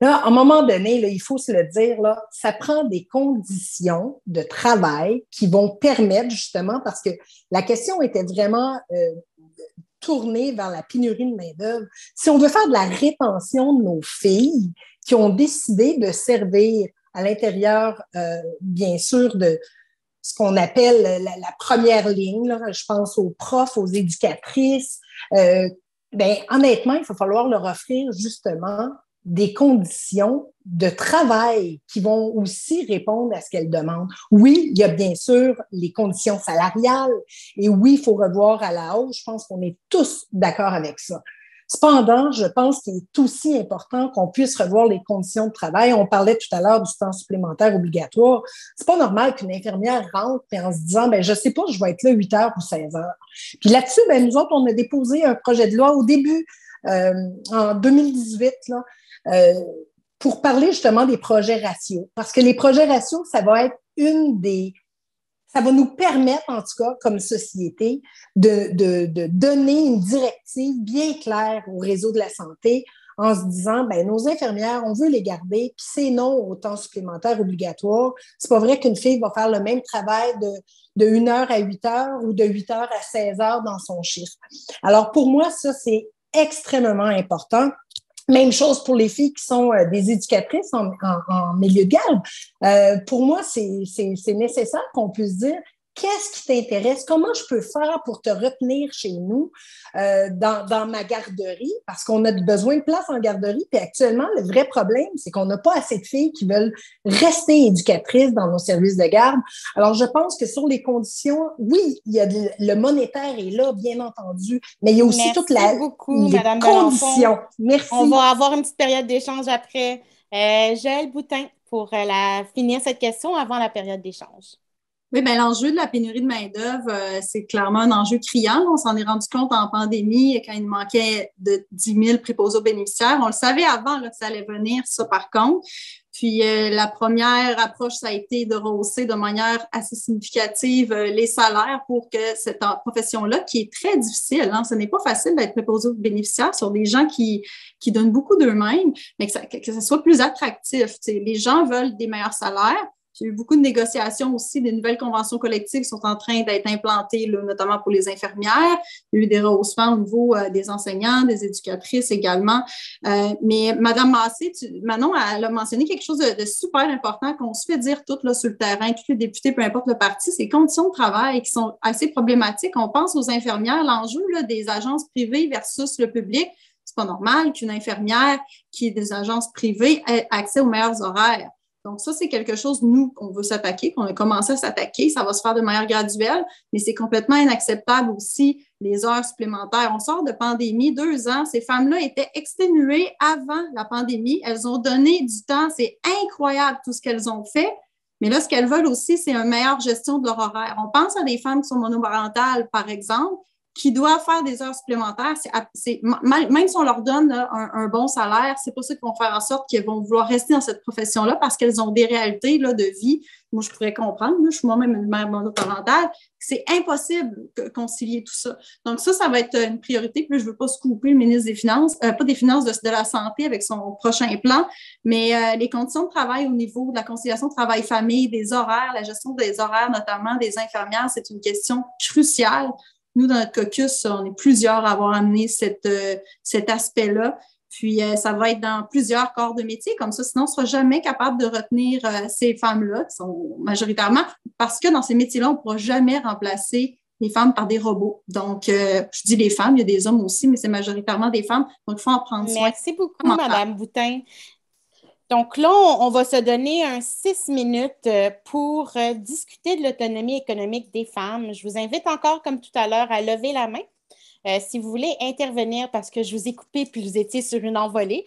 Là, à un moment donné, là, il faut se le dire, là, ça prend des conditions de travail qui vont permettre justement, parce que la question était vraiment tournée vers la pénurie de main-d'œuvre. Si on veut faire de la rétention de nos filles qui ont décidé de servir à l'intérieur, bien sûr, de ce qu'on appelle la première ligne, là, je pense aux profs, aux éducatrices, ben, honnêtement, il va falloir leur offrir justement des conditions de travail qui vont aussi répondre à ce qu'elles demandent. Oui, il y a bien sûr les conditions salariales et oui, il faut revoir à la hausse. Je pense qu'on est tous d'accord avec ça. Cependant, je pense qu'il est aussi important qu'on puisse revoir les conditions de travail. On parlait tout à l'heure du temps supplémentaire obligatoire. C'est pas normal qu'une infirmière rentre et en se disant, ben je sais pas, je vais être là 8 heures ou 16 heures. Puis là-dessus, ben nous autres, on a déposé un projet de loi au début, en 2018, là, pour parler justement des projets ratios. Parce que les projets ratios, ça va être ça va nous permettre, en tout cas, comme société, de donner une directive bien claire au réseau de la santé en se disant, ben nos infirmières, on veut les garder, puis c'est non au temps supplémentaire obligatoire. C'est pas vrai qu'une fille va faire le même travail de 1 heure à 8 heures ou de 8 heures à 16 heures dans son chiffre. Alors, pour moi, ça, c'est extrêmement important. Même chose pour les filles qui sont des éducatrices en milieu de garde. Pour moi, c'est nécessaire qu'on puisse dire qu'est-ce qui t'intéresse, comment je peux faire pour te retenir chez nous dans ma garderie, parce qu'on a besoin de place en garderie. Puis actuellement, le vrai problème, c'est qu'on n'a pas assez de filles qui veulent rester éducatrices dans nos services de garde. Alors, je pense que sur les conditions, oui, il y a le monétaire est là, bien entendu, mais il y a aussi toute les Madame conditions. Merci. On va avoir une petite période d'échange après. Joëlle Boutin, pour finir cette question avant la période d'échange. Oui, bien, l'enjeu de la pénurie de main-d'œuvre, c'est clairement un enjeu criant. On s'en est rendu compte en pandémie quand il manquait de 10 000 préposés aux bénéficiaires. On le savait avant là, que ça allait venir, ça par contre. Puis la première approche, ça a été de rehausser de manière assez significative les salaires pour que cette profession-là, qui est très difficile, hein, ce n'est pas facile d'être préposé aux bénéficiaires sur des gens qui donnent beaucoup d'eux-mêmes, mais que ça soit plus attractif. T'sais. Les gens veulent des meilleurs salaires. J'ai eu beaucoup de négociations aussi, des nouvelles conventions collectives qui sont en train d'être implantées, là, notamment pour les infirmières. Il y a eu des rehaussements au niveau des enseignants, des éducatrices également. Mais Mme Massé, Manon, elle a mentionné quelque chose de super important qu'on se fait dire tout là, sur le terrain, tous les députés, peu importe le parti, c'est les conditions de travail qui sont assez problématiques. On pense aux infirmières, l'enjeu là, des agences privées versus le public. C'est pas normal qu'une infirmière qui est des agences privées ait accès aux meilleurs horaires. Donc, ça, c'est quelque chose, nous, qu'on veut s'attaquer, qu'on a commencé à s'attaquer. Ça va se faire de manière graduelle, mais c'est complètement inacceptable aussi, les heures supplémentaires. On sort de pandémie, 2 ans. Ces femmes-là étaient exténuées avant la pandémie. Elles ont donné du temps. C'est incroyable tout ce qu'elles ont fait. Mais là, ce qu'elles veulent aussi, c'est une meilleure gestion de leur horaire. On pense à des femmes qui sont monoparentales, par exemple, qui doivent faire des heures supplémentaires. Même si on leur donne un bon salaire, c'est pas ça qui vont faire en sorte qu'elles vont vouloir rester dans cette profession-là parce qu'elles ont des réalités là, de vie. Moi, je pourrais comprendre. Là, je suis moi-même une mère monoparentale. C'est impossible de concilier tout ça. Donc, ça va être une priorité. Puis là, je veux pas scooper le ministre des Finances, pas des Finances, de la Santé avec son prochain plan, mais les conditions de travail au niveau de la conciliation travail-famille, des horaires, la gestion des horaires, notamment des infirmières, c'est une question cruciale. Nous, dans notre caucus, on est plusieurs à avoir amené cet aspect-là. Puis, ça va être dans plusieurs corps de métier. Comme ça, sinon, on ne sera jamais capable de retenir ces femmes-là, qui sont majoritairement, parce que dans ces métiers-là, on ne pourra jamais remplacer les femmes par des robots. Donc, je dis les femmes, il y a des hommes aussi, mais c'est majoritairement des femmes. Donc, il faut en prendre soin. Merci beaucoup, Mme Boutin. Donc là, on va se donner 6 minutes pour discuter de l'autonomie économique des femmes. Je vous invite encore, comme tout à l'heure, à lever la main si vous voulez intervenir parce que je vous ai coupé puis vous étiez sur une envolée.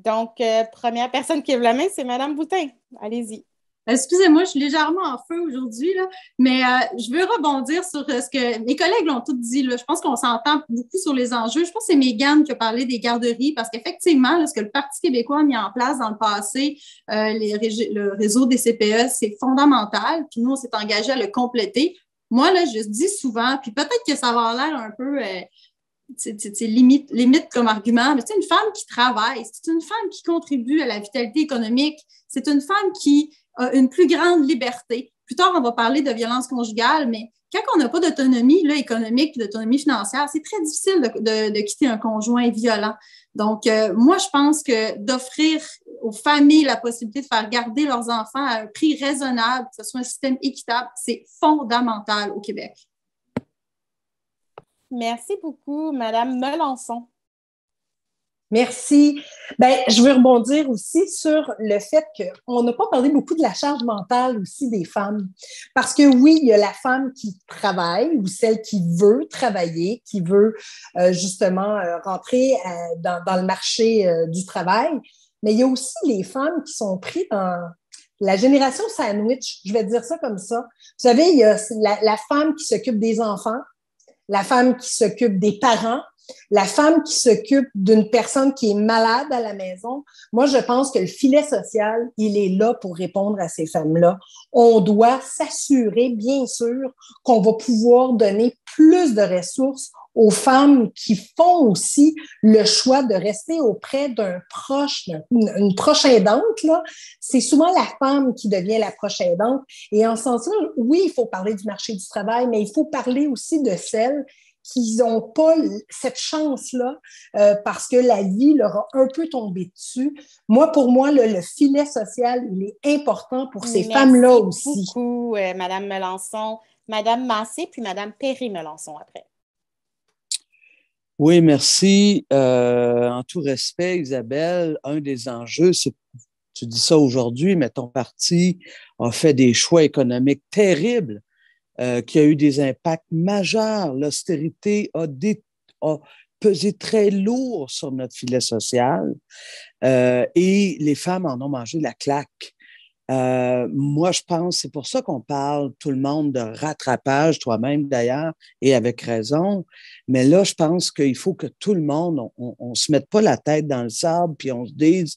Donc, première personne qui lève la main, c'est Mme Boutin. Allez-y. Excusez-moi, je suis légèrement en feu aujourd'hui, là, mais je veux rebondir sur ce que mes collègues l'ont tout dit. Là. Je pense qu'on s'entend beaucoup sur les enjeux. Je pense que c'est Mégane qui a parlé des garderies parce qu'effectivement, là, ce que le Parti québécois a mis en place dans le passé, le réseau des CPE, c'est fondamental. Puis nous, on s'est engagé à le compléter. Moi, là, je dis souvent, puis peut-être que ça va avoir l'air un peu limite comme argument, mais c'est une femme qui travaille, c'est une femme qui contribue à la vitalité économique, c'est une femme qui a une plus grande liberté. Plus tard, on va parler de violence conjugale, mais quand on n'a pas d'autonomie là, économique, d'autonomie financière, c'est très difficile de quitter un conjoint violent. Donc, moi, je pense que d'offrir aux familles la possibilité de faire garder leurs enfants à un prix raisonnable, que ce soit un système équitable, c'est fondamental au Québec. Merci beaucoup, Mme Melançon. Merci. Bien, je veux rebondir aussi sur le fait qu'on n'a pas parlé beaucoup de la charge mentale aussi des femmes. Parce que oui, il y a la femme qui travaille ou celle qui veut travailler, qui veut justement rentrer dans le marché du travail, mais il y a aussi les femmes qui sont prises dans la génération sandwich, je vais dire ça comme ça. Vous savez, il y a la femme qui s'occupe des enfants, la femme qui s'occupe des parents, la femme qui s'occupe d'une personne qui est malade à la maison. Moi, je pense que le filet social, il est là pour répondre à ces femmes-là. On doit s'assurer, bien sûr, qu'on va pouvoir donner plus de ressources aux femmes qui font aussi le choix de rester auprès d'un proche, une proche aidante, là. C'est souvent la femme qui devient la proche aidante. Et en ce sens-là, oui, il faut parler du marché du travail, mais il faut parler aussi de celles qui n'ont pas cette chance-là parce que la vie leur a un peu tombé dessus. Moi, pour moi, le filet social, il est important pour ces femmes-là aussi. Merci beaucoup, Mme Melançon. Mme Massé, puis Mme Perry-Melançon après. Oui, merci. En tout respect, Isabelle, un des enjeux, c'est, tu dis ça aujourd'hui, mais ton parti a fait des choix économiques terribles qui a eu des impacts majeurs. L'austérité a pesé très lourd sur notre filet social et les femmes en ont mangé la claque. Moi, je pense, c'est pour ça qu'on parle, tout le monde, de rattrapage, toi-même d'ailleurs, et avec raison. Mais là, je pense qu'il faut que tout le monde, on se mette pas la tête dans le sable puis on se dise,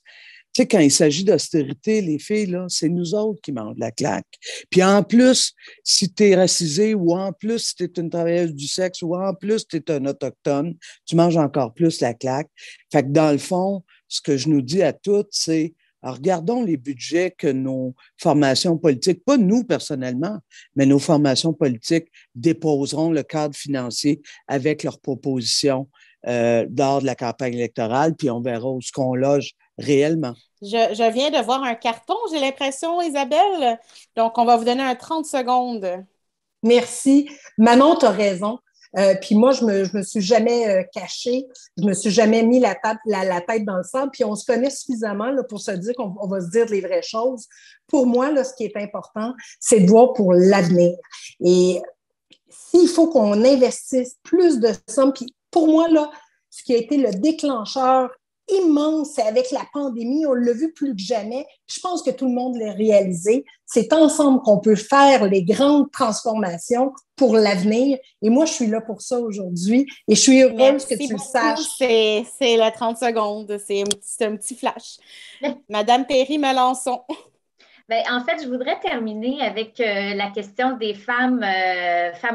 tu sais, quand il s'agit d'austérité, les filles, là, c'est nous autres qui mangent la claque. Puis en plus, si tu es racisé ou en plus, si tu es une travailleuse du sexe ou en plus, tu es un autochtone, tu manges encore plus la claque. Fait que dans le fond, ce que je nous dis à toutes, c'est alors, regardons les budgets que nos formations politiques, pas nous personnellement, mais nos formations politiques déposeront le cadre financier avec leurs propositions lors de la campagne électorale, puis on verra où ce qu'on loge réellement. Je viens de voir un carton, j'ai l'impression, Isabelle. Donc, on va vous donner 30 secondes. Merci. Manon, tu as raison. Puis moi, je me suis jamais cachée, je me suis jamais mis la tête dans le sable. Puis on se connaît suffisamment là, pour se dire qu'on va se dire les vraies choses. Pour moi, là, ce qui est important, c'est de voir pour l'avenir. Et s'il faut qu'on investisse plus de sommes, puis pour moi, là, ce qui a été le déclencheur immense, c'est avec la pandémie, on l'a vu plus que jamais. Je pense que tout le monde l'a réalisé. C'est ensemble qu'on peut faire les grandes transformations pour l'avenir. Et moi, je suis là pour ça aujourd'hui. Et je suis heureuse que tu le saches. C'est le 30 secondes. C'est un petit flash. Madame Perry-Melançon. Bien, en fait, je voudrais terminer avec la question des femmes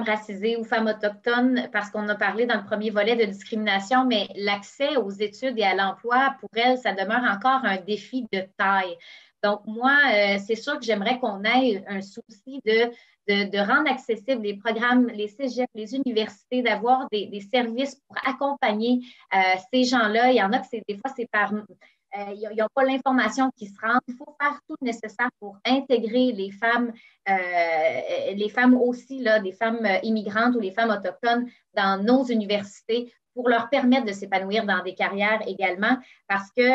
racisées ou femmes autochtones, parce qu'on a parlé dans le premier volet de discrimination, mais l'accès aux études et à l'emploi, pour elles, ça demeure encore un défi de taille. Donc, moi, c'est sûr que j'aimerais qu'on ait un souci de rendre accessibles les programmes, les cégeps, les universités, d'avoir des services pour accompagner ces gens-là. Il y en a que des fois, c'est par... ils n'ont pas l'information qui se rend. Il faut faire tout le nécessaire pour intégrer les femmes aussi, là, des femmes immigrantes ou les femmes autochtones dans nos universités pour leur permettre de s'épanouir dans des carrières également, parce que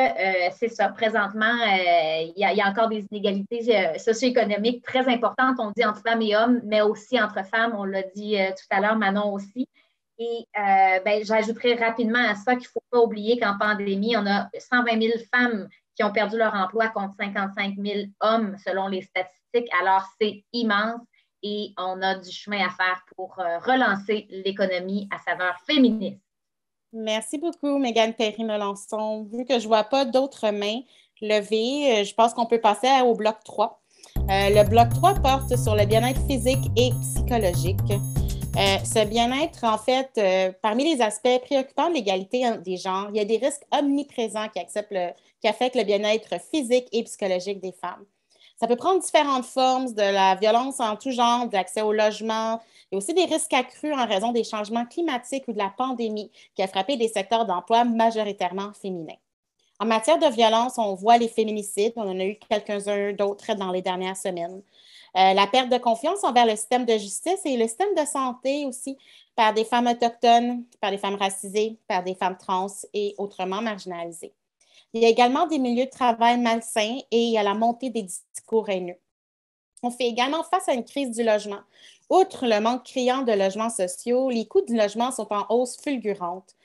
c'est ça, présentement, il y a encore des inégalités socio-économiques très importantes, on dit entre femmes et hommes, mais aussi entre femmes, on l'a dit tout à l'heure, Manon aussi. Et j'ajouterais rapidement à ça qu'il ne faut pas oublier qu'en pandémie, on a 120 000 femmes qui ont perdu leur emploi contre 55 000 hommes selon les statistiques. Alors, c'est immense et on a du chemin à faire pour relancer l'économie à saveur féministe. Merci beaucoup, Mégane Perry-Melançon. Vu que je ne vois pas d'autres mains levées, je pense qu'on peut passer au bloc 3. Le bloc 3 porte sur le bien-être physique et psychologique. Ce bien-être, en fait, parmi les aspects préoccupants de l'égalité des genres, il y a des risques omniprésents qui affectent le bien-être physique et psychologique des femmes. Ça peut prendre différentes formes, de la violence en tout genre, de l'accès au logement. Il y a aussi des risques accrus en raison des changements climatiques ou de la pandémie qui a frappé des secteurs d'emploi majoritairement féminins. En matière de violence, on voit les féminicides. On en a eu quelques-uns d'autres dans les dernières semaines. La perte de confiance envers le système de justice et le système de santé aussi par des femmes autochtones, par des femmes racisées, par des femmes trans et autrement marginalisées. Il y a également des milieux de travail malsains et il y a la montée des discours haineux. On fait également face à une crise du logement. Outre le manque criant de logements sociaux, les coûts du logement sont en hausse fulgurante.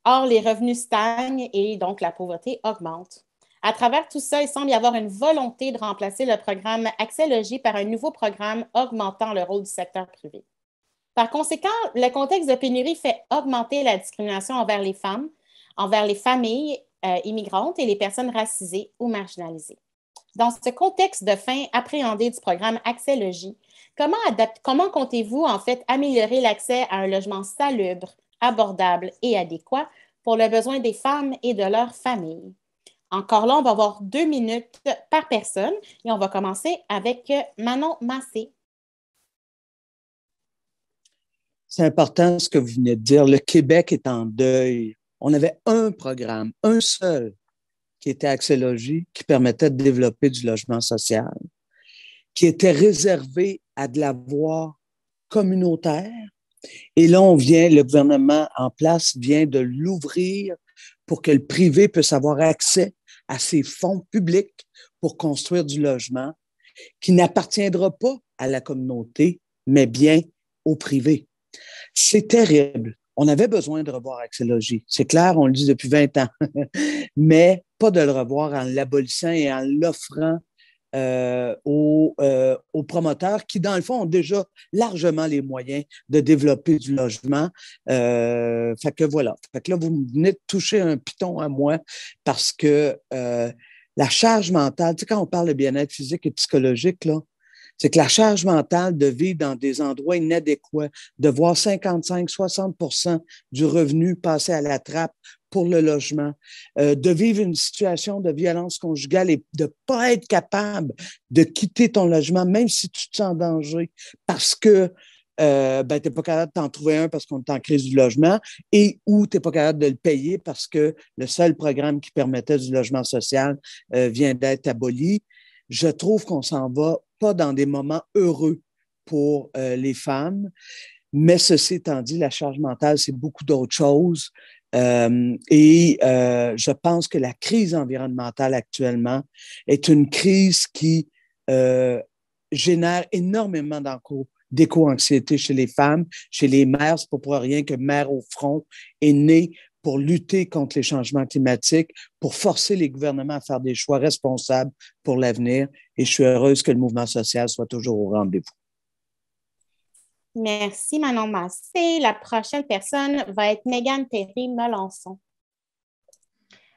Or, les revenus stagnent et donc la pauvreté augmente. À travers tout ça, il semble y avoir une volonté de remplacer le programme Accès Logis par un nouveau programme augmentant le rôle du secteur privé. Par conséquent, le contexte de pénurie fait augmenter la discrimination envers les femmes, envers les familles immigrantes et les personnes racisées ou marginalisées. Dans ce contexte de fin appréhendé du programme Accès Logis, comment comptez-vous en fait améliorer l'accès à un logement salubre, abordable et adéquat pour le besoin des femmes et de leurs familles? Encore là, on va avoir 2 minutes par personne et on va commencer avec Manon Massé. C'est important ce que vous venez de dire. Le Québec est en deuil. On avait un programme, un seul, qui était Accès Logis, qui permettait de développer du logement social, qui était réservé à de la voie communautaire. Et là, le gouvernement en place vient de l'ouvrir pour que le privé puisse avoir accès à ces fonds publics pour construire du logement qui n'appartiendra pas à la communauté, mais bien au privé. C'est terrible. On avait besoin de revoir Accès Logis. C'est clair, on le dit depuis 20 ans, mais pas de le revoir en l'abolissant et en l'offrant aux promoteurs qui, dans le fond, ont déjà largement les moyens de développer du logement. Fait que voilà. Fait que là, vous venez de toucher un piton à moi parce que la charge mentale, tu sais, quand on parle de bien-être physique et psychologique, là, c'est que la charge mentale de vivre dans des endroits inadéquats, de voir 55-60% du revenu passer à la trappe pour le logement, de vivre une situation de violence conjugale et de ne pas être capable de quitter ton logement, même si tu te sens en danger, parce que tu n'es pas capable de t'en trouver un parce qu'on est en crise du logement et ou tu n'es pas capable de le payer parce que le seul programme qui permettait du logement social vient d'être aboli. Je trouve qu'on s'en va pas dans des moments heureux pour les femmes. Mais ceci étant dit, la charge mentale, c'est beaucoup d'autres choses. Je pense que la crise environnementale actuellement est une crise qui génère énormément d'éco-anxiété chez les femmes, chez les mères. C'est pas pour rien que Mères au front est née pour lutter contre les changements climatiques, pour forcer les gouvernements à faire des choix responsables pour l'avenir. Et je suis heureuse que le mouvement social soit toujours au rendez-vous. Merci, Manon Massé. La prochaine personne va être Mégane Perry-Melançon.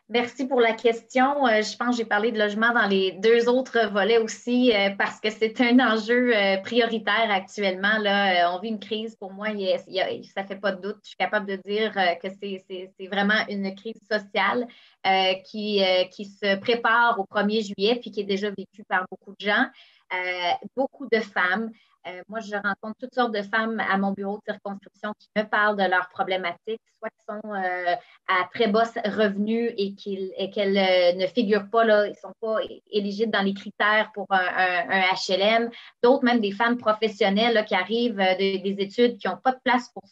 Merci pour la question. Je pense que j'ai parlé de logement dans les 2 autres volets aussi parce que c'est un enjeu prioritaire actuellement. Là, on vit une crise. Pour moi, ça ne fait pas de doute. Je suis capable de dire que c'est vraiment une crise sociale qui se prépare au 1er juillet puis qui est déjà vécue par beaucoup de gens. Beaucoup de femmes. Moi, je rencontre toutes sortes de femmes à mon bureau de circonscription qui me parlent de leurs problématiques, soit qui sont à très bas revenus et qu'elles ne figurent pas, là, ils ne sont pas éligibles dans les critères pour un HLM. D'autres, même des femmes professionnelles là, qui arrivent des études, qui n'ont pas de place pour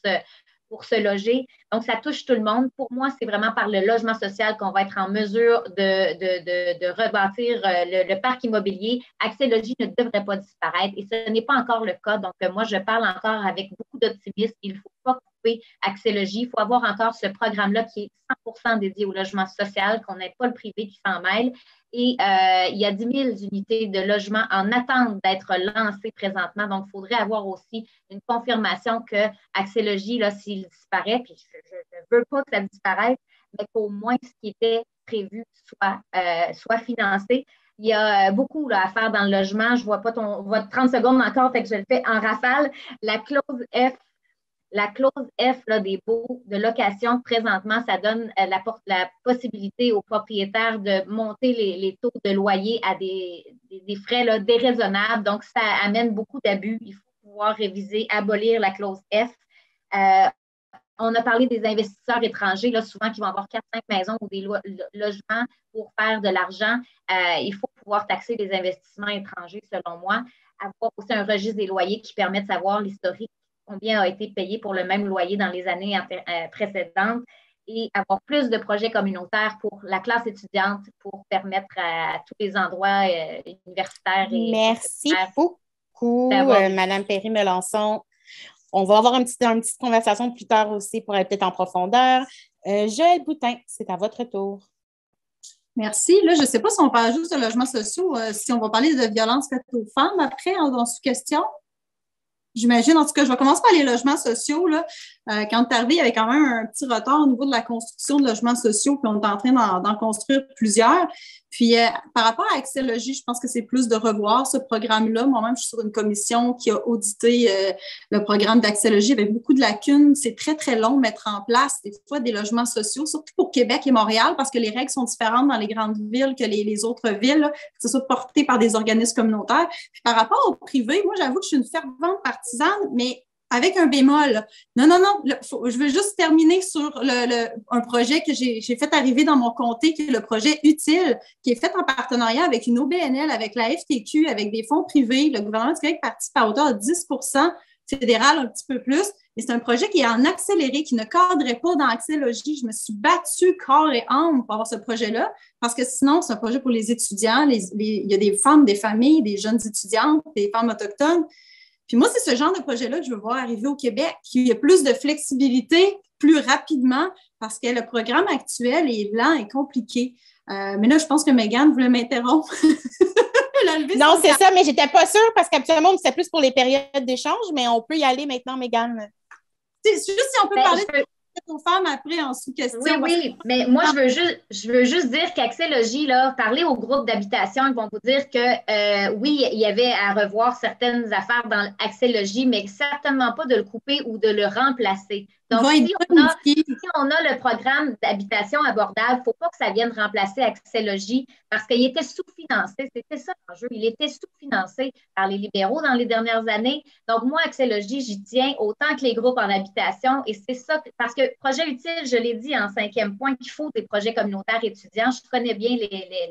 se loger. Donc, ça touche tout le monde. Pour moi, c'est vraiment par le logement social qu'on va être en mesure de rebâtir le parc immobilier. Accès Logis ne devrait pas disparaître et ce n'est pas encore le cas. Donc, moi, je parle encore avec beaucoup d'optimisme. Il ne faut pas couper Accès Logis. Il faut avoir encore ce programme-là qui est 100% dédié au logement social, qu'on n'ait pas le privé qui s'en mêle. Et il y a 10 000 unités de logement en attente d'être lancées présentement. Donc, il faudrait avoir aussi une confirmation que Accès Logis, là, s'il disparaît, puis je ne veux pas que ça disparaisse, mais qu'au moins ce qui était prévu soit financé. Il y a beaucoup là, à faire dans le logement. Je ne vois pas votre 30 secondes encore, fait que je le fais en rafale. La clause F là, des baux de location, présentement, ça donne la possibilité aux propriétaires de monter les taux de loyer à des frais là, déraisonnables. Donc, ça amène beaucoup d'abus. Il faut pouvoir réviser, abolir la clause F. On a parlé des investisseurs étrangers, là, souvent qui vont avoir 4-5 maisons ou des logements pour faire de l'argent. Il faut pouvoir taxer les investissements étrangers, selon moi. Avoir aussi un registre des loyers qui permet de savoir l'historique, combien a été payé pour le même loyer dans les années précédentes et avoir plus de projets communautaires pour la classe étudiante pour permettre à tous les endroits universitaires et merci beaucoup, Mme Perry-Melançon. On va avoir une petite conversation plus tard aussi pour être peut-être en profondeur. Joëlle Boutin, c'est à votre tour. Merci. Là, je ne sais pas si on parle juste de logements sociaux, si on va parler de violences faites aux femmes après, dans sous-question. J'imagine, en tout cas, je vais commencer par les logements sociaux. Là. Quand tu es arrivé, il y avait quand même un petit retard au niveau de la construction de logements sociaux, puis on est en train d'en construire plusieurs. Puis, par rapport à Accès Logis, je pense que c'est plus de revoir ce programme-là. Moi-même, je suis sur une commission qui a audité le programme d'Accès Logis avec beaucoup de lacunes. C'est très, très long de mettre en place des fois des logements sociaux, surtout pour Québec et Montréal, parce que les règles sont différentes dans les grandes villes que les autres villes, là, que ce soit porté par des organismes communautaires. Puis, par rapport au privé, moi, j'avoue que je suis une fervente partisane, mais avec un bémol. Non, je veux juste terminer sur un projet que j'ai fait arriver dans mon comté, qui est le projet Utile, qui est fait en partenariat avec une OBNL, avec la FTQ, avec des fonds privés. Le gouvernement du Québec participe à hauteur de 10%, fédéral un petit peu plus. Mais c'est un projet qui est en accéléré, qui ne cadrait pas dans Accès Logis. Je me suis battue corps et âme pour avoir ce projet-là, parce que sinon, c'est un projet pour les étudiants. Il y a des femmes, des familles, des jeunes étudiantes, des femmes autochtones. Puis moi, c'est ce genre de projet-là que je veux voir arriver au Québec, qu'il y ait plus de flexibilité plus rapidement parce que le programme actuel est lent et compliqué. Mais là, je pense que Mégane voulait m'interrompre. Non, c'est ça, mais je n'étais pas sûre parce qu'habituellement, c'est plus pour les périodes d'échange, mais on peut y aller maintenant, Mégane. C'est juste si on peut parler aux femmes après en sous-question. Oui, mais moi, je veux juste dire qu'Accès Logis, là, parler au groupe d'habitation, ils vont vous dire que oui, il y avait à revoir certaines affaires dans Accès Logis, mais certainement pas de le couper ou de le remplacer. Donc, si on a le programme d'habitation abordable, il ne faut pas que ça vienne remplacer Accès Logis parce qu'il était sous-financé. C'était ça l'enjeu. Il était sous-financé par les libéraux dans les dernières années. Donc, moi, Accès Logis, j'y tiens autant que les groupes en habitation. Et c'est ça, parce que projet utile, je l'ai dit en 5e point, qu'il faut des projets communautaires étudiants. Je connais bien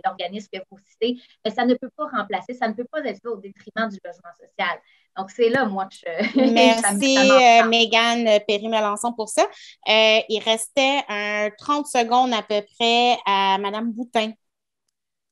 l'organisme que vous citez, mais ça ne peut pas remplacer, ça ne peut pas être fait au détriment du logement social. Donc, c'est là, moi, que Merci, ça Mégane Perry-Melançon, pour ça. Il restait 30 secondes à peu près à Mme Boutin.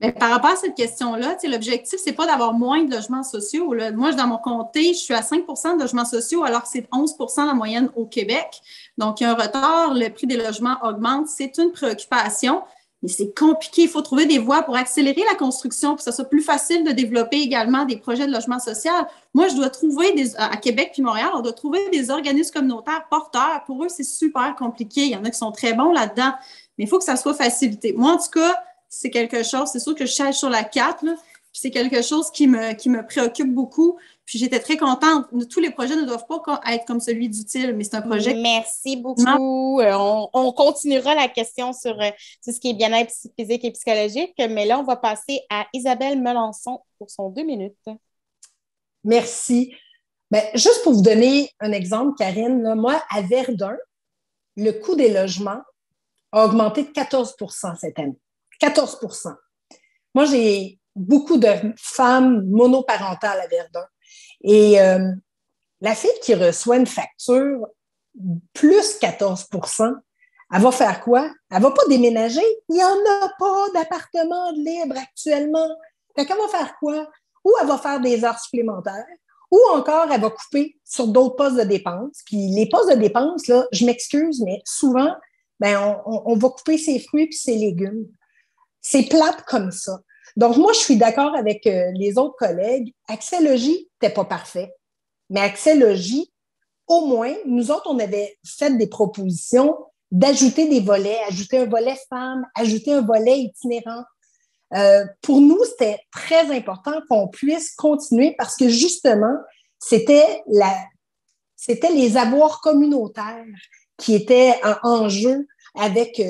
Mais par rapport à cette question-là, l'objectif, ce n'est pas d'avoir moins de logements sociaux. Là. Moi, dans mon comté, je suis à 5 de logements sociaux, alors que c'est 11 la moyenne au Québec. Donc, il y a un retard, le prix des logements augmente. C'est une préoccupation, mais c'est compliqué. Il faut trouver des voies pour accélérer la construction, pour que ce soit plus facile de développer également des projets de logement social. Moi, je dois trouver, à Québec puis Montréal, on doit trouver des organismes communautaires porteurs. Pour eux, c'est super compliqué. Il y en a qui sont très bons là-dedans, mais il faut que ça soit facilité. Moi, en tout cas, c'est quelque chose, c'est sûr que je cherche sur la carte, là, puis c'est quelque chose qui me préoccupe beaucoup. Puis j'étais très contente. Tous les projets ne doivent pas être comme celui d'Utile, mais c'est un projet. Merci beaucoup. On continuera la question sur tout ce qui est bien-être physique et psychologique, mais là, on va passer à Isabelle Melançon pour son 2 minutes. Merci. Bien, juste pour vous donner un exemple, Karine, là, moi, à Verdun, le coût des logements a augmenté de 14 cette année. 14 %. Moi, j'ai beaucoup de femmes monoparentales à Verdun. Et la fille qui reçoit une facture plus 14 %, elle va faire quoi? Elle ne va pas déménager. Il n'y en a pas d'appartement libre actuellement. Fait qu'elle va faire quoi? Ou elle va faire des heures supplémentaires, ou encore elle va couper sur d'autres postes de dépenses. Puis les postes de dépenses, là, je m'excuse, mais souvent, ben, on va couper ses fruits et ses légumes. C'est plate comme ça. Donc, moi, je suis d'accord avec les autres collègues. Accès Logis n'était pas parfait. Mais Accès Logis, au moins, nous autres, on avait fait des propositions d'ajouter des volets, ajouter un volet femmes, ajouter un volet itinérant. Pour nous, c'était très important qu'on puisse continuer parce que, justement, c'était les avoirs communautaires qui étaient en jeu avec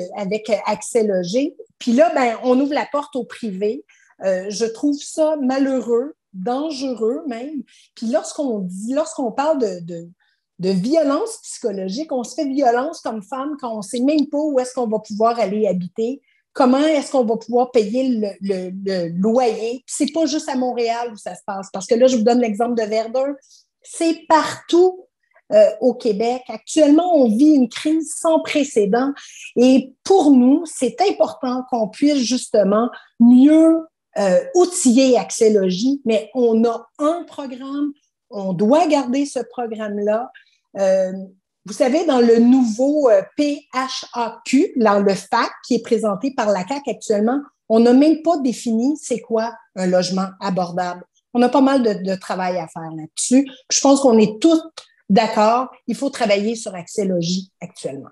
Accès Logis. Puis là, ben, on ouvre la porte au privé. Je trouve ça malheureux, dangereux même. Puis lorsqu'on parle de violence psychologique, on se fait violence comme femme quand on ne sait même pas où est-ce qu'on va pouvoir aller habiter, comment est-ce qu'on va pouvoir payer le loyer. Puis c'est pas juste à Montréal où ça se passe, parce que là, je vous donne l'exemple de Verdun. C'est partout au Québec. Actuellement, on vit une crise sans précédent et pour nous, c'est important qu'on puisse justement mieux outiller Accès Logis, mais on a un programme, on doit garder ce programme-là. Vous savez, dans le nouveau PHAQ, dans le FAQ qui est présenté par la CAQ actuellement, on n'a même pas défini c'est quoi un logement abordable. On a pas mal de travail à faire là-dessus. Je pense qu'on est tous d'accord, il faut travailler sur Accès Logis actuellement.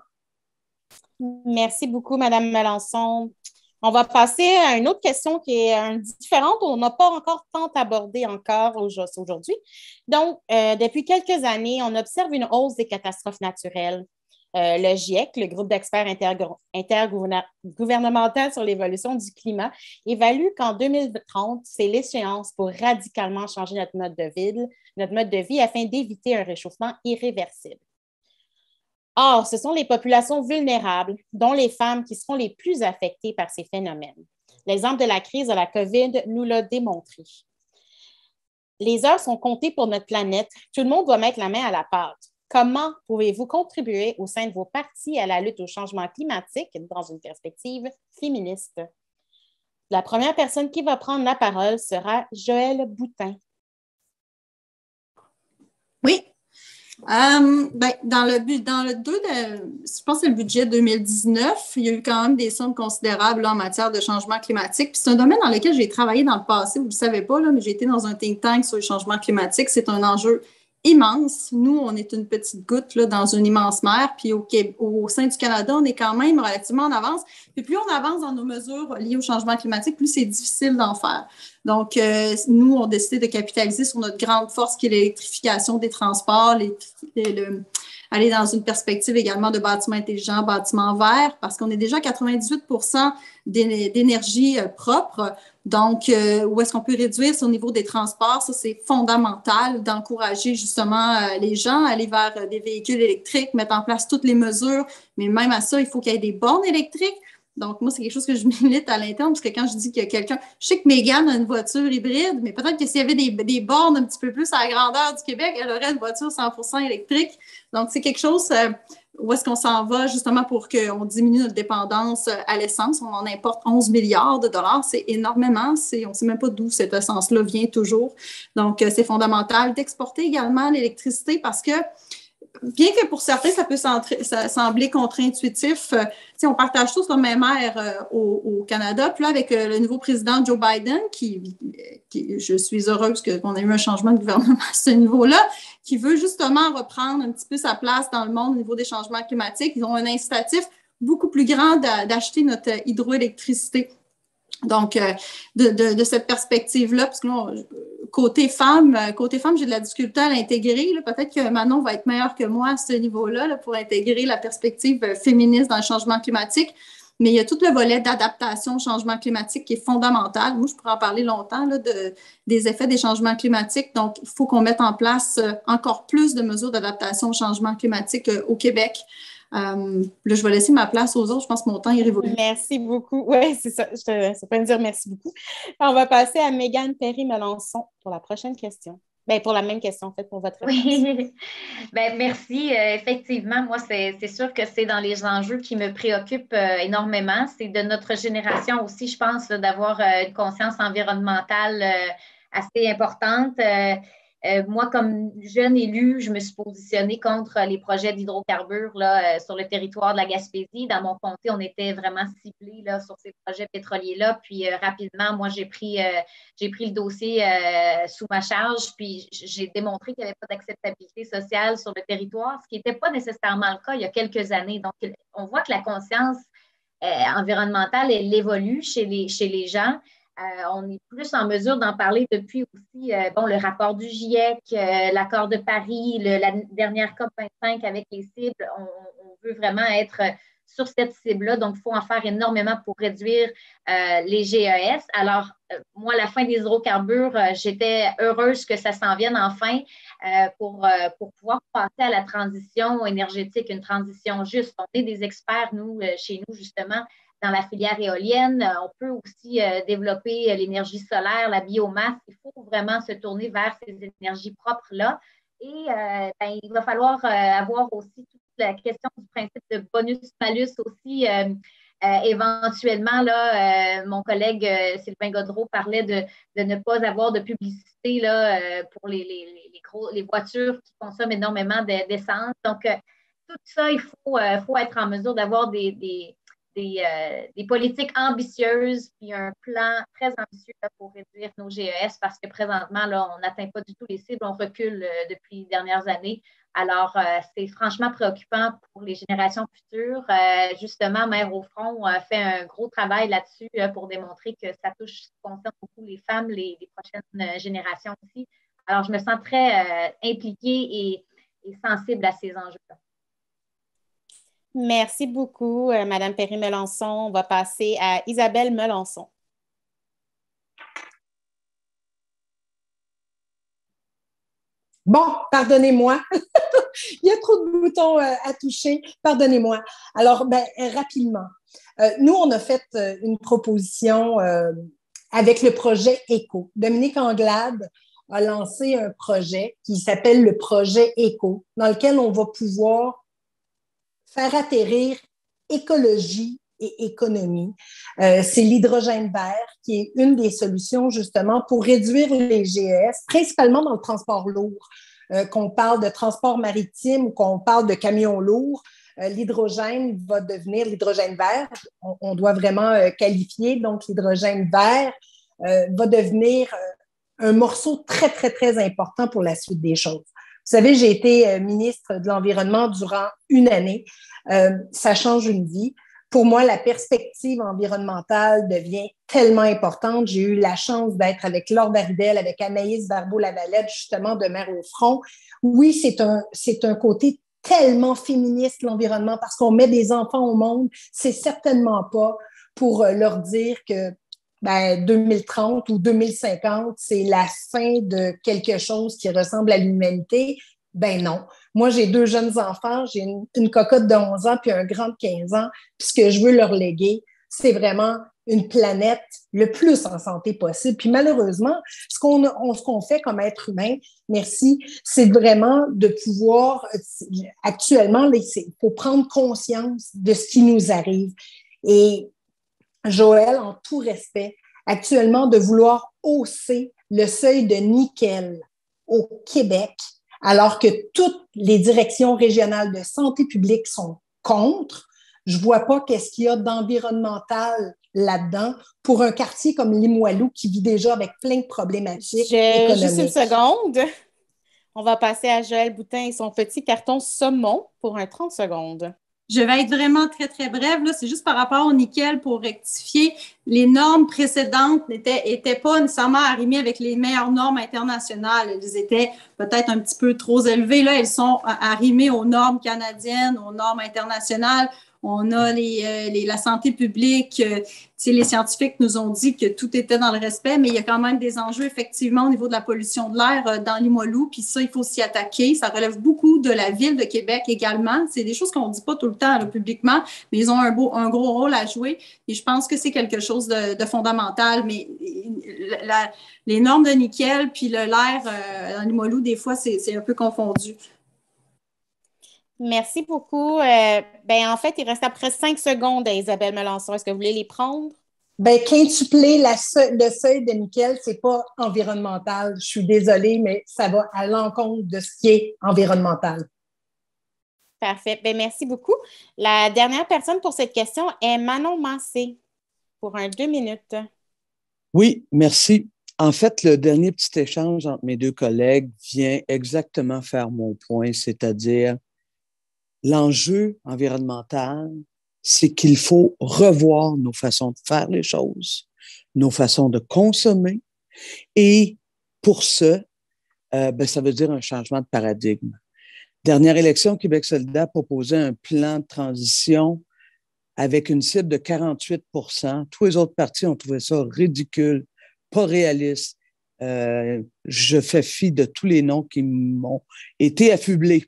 Merci beaucoup, Mme Melançon. On va passer à une autre question qui est différente. On n'a pas encore tant abordé encore aujourd'hui. Donc, depuis quelques années, on observe une hausse des catastrophes naturelles. Le GIEC, le groupe d'experts intergouvernemental sur l'évolution du climat, évalue qu'en 2030, c'est l'échéance pour radicalement changer notre mode de vie afin d'éviter un réchauffement irréversible. Or, ce sont les populations vulnérables, dont les femmes, qui seront les plus affectées par ces phénomènes. L'exemple de la crise de la COVID nous l'a démontré. Les heures sont comptées pour notre planète. Tout le monde doit mettre la main à la pâte. Comment pouvez-vous contribuer au sein de vos partis à la lutte au changement climatique dans une perspective féministe? La première personne qui va prendre la parole sera Joëlle Boutin. Oui. Dans le 2 je pense que c'est le budget 2019, il y a eu quand même des sommes considérables là, en matière de changement climatique. Puis c'est un domaine dans lequel j'ai travaillé dans le passé, vous ne le savez pas, là, mais j'ai été dans un think tank sur le changement climatique. C'est un enjeu immense. Nous, on est une petite goutte là, dans une immense mer. Puis au sein du Canada, on est quand même relativement en avance. Puis plus on avance dans nos mesures liées au changement climatique, plus c'est difficile d'en faire. Donc, nous, on a décidé de capitaliser sur notre grande force qui est l'électrification des transports, aller dans une perspective également de bâtiments intelligents, bâtiments verts, parce qu'on est déjà à 98 % d'énergie propre. Donc, où est-ce qu'on peut réduire au niveau des transports? Ça, c'est fondamental d'encourager justement les gens à aller vers des véhicules électriques, mettre en place toutes les mesures. Mais même à ça, il faut qu'il y ait des bornes électriques. Donc, moi, c'est quelque chose que je milite à l'interne, parce que quand je dis qu'il y a quelqu'un... Je sais que Mégane a une voiture hybride, mais peut-être que s'il y avait des bornes un petit peu plus à la grandeur du Québec, elle aurait une voiture 100% électrique. Donc, c'est quelque chose où est-ce qu'on s'en va justement pour qu'on diminue notre dépendance à l'essence. On en importe 11 milliards de dollars. C'est énormément. On ne sait même pas d'où cette essence-là vient toujours. Donc, c'est fondamental d'exporter également l'électricité parce que bien que pour certains, ça peut sembler contre-intuitif, on partage tous le même air au Canada. Puis là, avec le nouveau président Joe Biden, je suis heureuse qu'on ait eu un changement de gouvernement à ce niveau-là, qui veut justement reprendre un petit peu sa place dans le monde au niveau des changements climatiques. Ils ont un incitatif beaucoup plus grand d'acheter notre hydroélectricité. Donc, de cette perspective-là, parce que là, côté femme, j'ai de la difficulté à l'intégrer. Peut-être que Manon va être meilleure que moi à ce niveau-là là, pour intégrer la perspective féministe dans le changement climatique. Mais il y a tout le volet d'adaptation au changement climatique qui est fondamental. Moi, je pourrais en parler longtemps là, des effets des changements climatiques. Donc, il faut qu'on mette en place encore plus de mesures d'adaptation au changement climatique au Québec. Là, je vais laisser ma place aux autres. Je pense que mon temps est révolu. Merci beaucoup. Oui, c'est ça. Je peux dire merci beaucoup. On va passer à Mégane Perry-Melançon pour la prochaine question. Bien, pour la même question, en fait, pour votre réponse. Oui, bien, merci. Effectivement, moi, c'est sûr que c'est dans les enjeux qui me préoccupent énormément. C'est de notre génération aussi, je pense, d'avoir une conscience environnementale assez importante. Moi, comme jeune élue, je me suis positionnée contre les projets d'hydrocarbures sur le territoire de la Gaspésie. Dans mon comté, on était vraiment ciblés sur ces projets pétroliers-là. Puis rapidement, moi, j'ai pris le dossier sous ma charge, puis j'ai démontré qu'il n'y avait pas d'acceptabilité sociale sur le territoire, ce qui n'était pas nécessairement le cas il y a quelques années. Donc, on voit que la conscience environnementale, elle évolue chez les gens. On est plus en mesure d'en parler depuis aussi le rapport du GIEC, l'accord de Paris, la dernière COP25 avec les cibles. On veut vraiment être sur cette cible-là, donc il faut en faire énormément pour réduire les GES. Alors, moi, à la fin des hydrocarbures, j'étais heureuse que ça s'en vienne enfin pour pouvoir passer à la transition énergétique, une transition juste. On est des experts, nous, chez nous, justement, dans la filière éolienne. On peut aussi développer l'énergie solaire, la biomasse. Il faut vraiment se tourner vers ces énergies propres-là. Et il va falloir avoir aussi toute la question du principe de bonus-malus aussi. Éventuellement, mon collègue Sylvain Godreau parlait de ne pas avoir de publicité pour les voitures qui consomment énormément d'essence. Donc, tout ça, il faut être en mesure d'avoir des politiques ambitieuses puis un plan très ambitieux pour réduire nos GES parce que présentement, on n'atteint pas du tout les cibles, on recule depuis les dernières années. Alors, c'est franchement préoccupant pour les générations futures. Justement, Mères au front a fait un gros travail là-dessus pour démontrer que ça concerne beaucoup les femmes, les prochaines générations aussi. Alors, je me sens très impliquée et sensible à ces enjeux-là. Merci beaucoup, Mme Perry-Melançon. On va passer à Isabelle Melançon. Bon, pardonnez-moi. Il y a trop de boutons à toucher. Pardonnez-moi. Alors, rapidement. Nous, on a fait une proposition avec le projet ECO. Dominique Anglade a lancé un projet qui s'appelle le projet ECO, dans lequel on va pouvoir faire atterrir écologie et économie. C'est l'hydrogène vert qui est une des solutions justement pour réduire les GES, principalement dans le transport lourd. Qu'on parle de transport maritime ou qu'on parle de camions lourds, l'hydrogène va devenir l'hydrogène vert. On doit vraiment qualifier. Donc, l'hydrogène vert va devenir un morceau très, très, très important pour la suite des choses. Vous savez, j'ai été ministre de l'Environnement durant une année. Ça change une vie. Pour moi, la perspective environnementale devient tellement importante. J'ai eu la chance d'être avec Laure Baridel, avec Anaïs Barbeau-Lavalette, justement, de Mères au front. Oui, c'est un côté tellement féministe, l'environnement, parce qu'on met des enfants au monde. C'est certainement pas pour leur dire que 2030 ou 2050, c'est la fin de quelque chose qui ressemble à l'humanité. Ben non. Moi, j'ai 2 jeunes enfants, j'ai une cocotte de 11 ans puis un grand de 15 ans. Puis ce que je veux leur léguer, c'est vraiment une planète le plus en santé possible. Puis malheureusement, ce qu'on fait comme être humain, merci, c'est vraiment de pouvoir, actuellement, il faut prendre conscience de ce qui nous arrive. Et Joël, en tout respect, actuellement, de vouloir hausser le seuil de nickel au Québec, alors que toutes les directions régionales de santé publique sont contre, je ne vois pas qu'est-ce qu'il y a d'environnemental là-dedans pour un quartier comme Limoilou qui vit déjà avec plein de problématiques économiques. Juste une seconde. On va passer à Joël Boutin et son petit carton saumon pour un 30 secondes. Je vais être vraiment très, très brève. Là. C'est juste par rapport au nickel pour rectifier. Les normes précédentes n'étaient pas nécessairement arrimées avec les meilleures normes internationales. Elles étaient peut-être un petit peu trop élevées. Là, elles sont arrimées aux normes canadiennes, aux normes internationales. On a la santé publique. Les scientifiques nous ont dit que tout était dans le respect, mais il y a quand même des enjeux, effectivement, au niveau de la pollution de l'air dans Limoilou. Puis ça, il faut s'y attaquer. Ça relève beaucoup de la Ville de Québec également. C'est des choses qu'on ne dit pas tout le temps là, publiquement, mais ils ont un gros rôle à jouer. Et je pense que c'est quelque chose de fondamental. Mais les normes de nickel puis l'air dans Limoilou, des fois, c'est un peu confondu. Merci beaucoup. En fait, il reste après 5 secondes à Isabelle Melançon. Est-ce que vous voulez les prendre? Quintupler le seuil de nickel, c'est pas environnemental. Je suis désolée, mais ça va à l'encontre de ce qui est environnemental. Parfait. Merci beaucoup. La dernière personne pour cette question est Manon Massé pour 2 minutes. Oui, merci. En fait, le dernier petit échange entre mes deux collègues vient exactement faire mon point, c'est-à-dire l'enjeu environnemental, c'est qu'il faut revoir nos façons de faire les choses, nos façons de consommer. Et pour ça, ça veut dire un changement de paradigme. Dernière élection, Québec solidaire proposait un plan de transition avec une cible de 48 %. Tous les autres partis ont trouvé ça ridicule, pas réaliste. Je fais fi de tous les noms qui m'ont été affublés.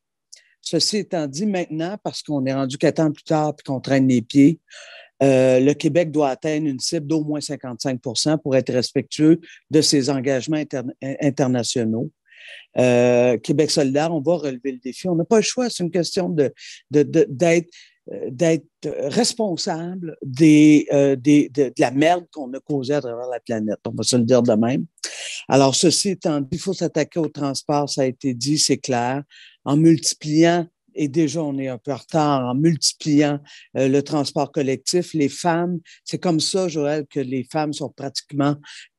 Ceci étant dit, maintenant, parce qu'on est rendu 4 ans plus tard et qu'on traîne les pieds, le Québec doit atteindre une cible d'au moins 55 % pour être respectueux de ses engagements internationaux. Québec solidaire, on va relever le défi. On n'a pas le choix, c'est une question d'être responsable de la merde qu'on a causée à travers la planète. On va se le dire de même. Alors, ceci étant dit, il faut s'attaquer au transport, ça a été dit, c'est clair, en multipliant, et déjà on est un peu en retard, en multipliant le transport collectif. Les femmes, c'est comme ça, Joël, que les femmes sont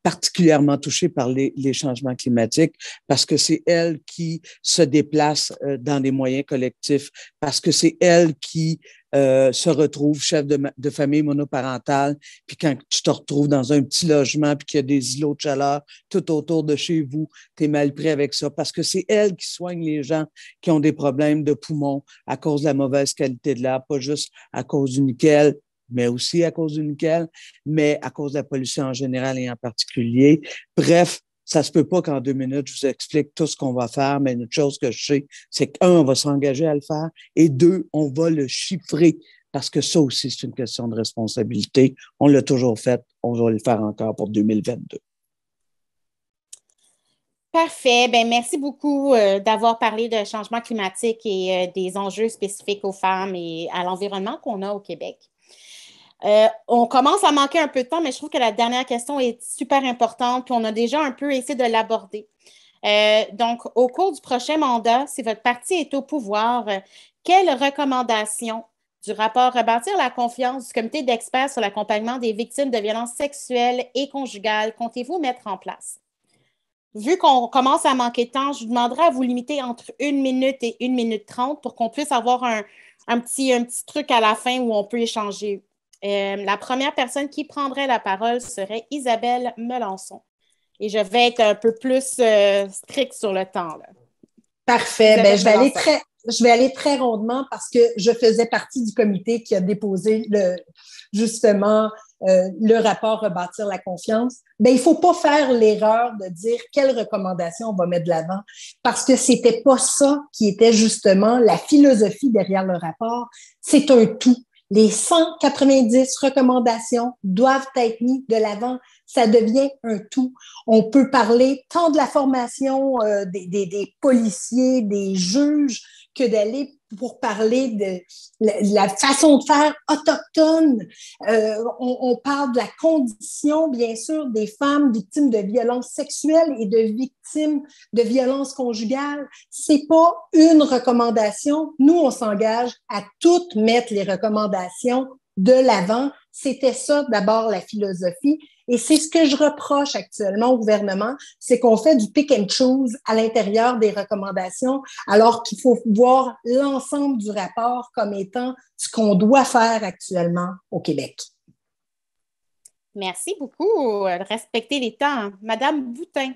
particulièrement touchées par les changements climatiques parce que c'est elles qui se déplacent dans les moyens collectifs, parce que c'est elles qui se retrouvent chef de famille monoparentale, puis quand tu te retrouves dans un petit logement puis qu'il y a des îlots de chaleur tout autour de chez vous, tu es mal pris avec ça parce que c'est elles qui soignent les gens qui ont des problèmes de poumons à cause de la mauvaise qualité de l'air, pas juste à cause du nickel, mais aussi à cause du nickel, mais à cause de la pollution en général et en particulier. Bref, ça se peut pas qu'en 2 minutes, je vous explique tout ce qu'on va faire, mais une chose que je sais, c'est que, 1, on va s'engager à le faire, et 2, on va le chiffrer, parce que ça aussi, c'est une question de responsabilité. On l'a toujours fait, on va le faire encore pour 2022. Parfait. Merci beaucoup d'avoir parlé de changement climatique et des enjeux spécifiques aux femmes et à l'environnement qu'on a au Québec. On commence à manquer un peu de temps, mais je trouve que la dernière question est super importante, puis on a déjà un peu essayé de l'aborder. Donc, au cours du prochain mandat, si votre parti est au pouvoir, quelles recommandations du rapport Rebâtir la confiance du comité d'experts sur l'accompagnement des victimes de violences sexuelles et conjugales comptez-vous mettre en place? Vu qu'on commence à manquer de temps, je vous demanderai à vous limiter entre 1 minute et 1 minute 30 pour qu'on puisse avoir un petit truc à la fin où on peut échanger. La première personne qui prendrait la parole serait Isabelle Melançon. Et je vais être un peu plus stricte sur le temps, là. Parfait. Je vais aller très rondement parce que je faisais partie du comité qui a déposé justement le rapport Rebâtir la confiance. Il ne faut pas faire l'erreur de dire quelles recommandations on va mettre de l'avant parce que c'était pas ça qui était justement la philosophie derrière le rapport. C'est un tout. Les 190 recommandations doivent être mises de l'avant. Ça devient un tout. On peut parler tant de la formation des policiers, des juges, que d'aller pour parler de la façon de faire autochtone. On parle de la condition, bien sûr, des femmes victimes de violences sexuelles et de victimes de violences conjugales. C'est pas une recommandation. Nous, on s'engage à toutes mettre les recommandations de l'avant. C'était ça, d'abord, la philosophie. Et c'est ce que je reproche actuellement au gouvernement, c'est qu'on fait du pick and choose à l'intérieur des recommandations, alors qu'il faut voir l'ensemble du rapport comme étant ce qu'on doit faire actuellement au Québec. Merci beaucoup. Respectez les temps. Madame Boutin.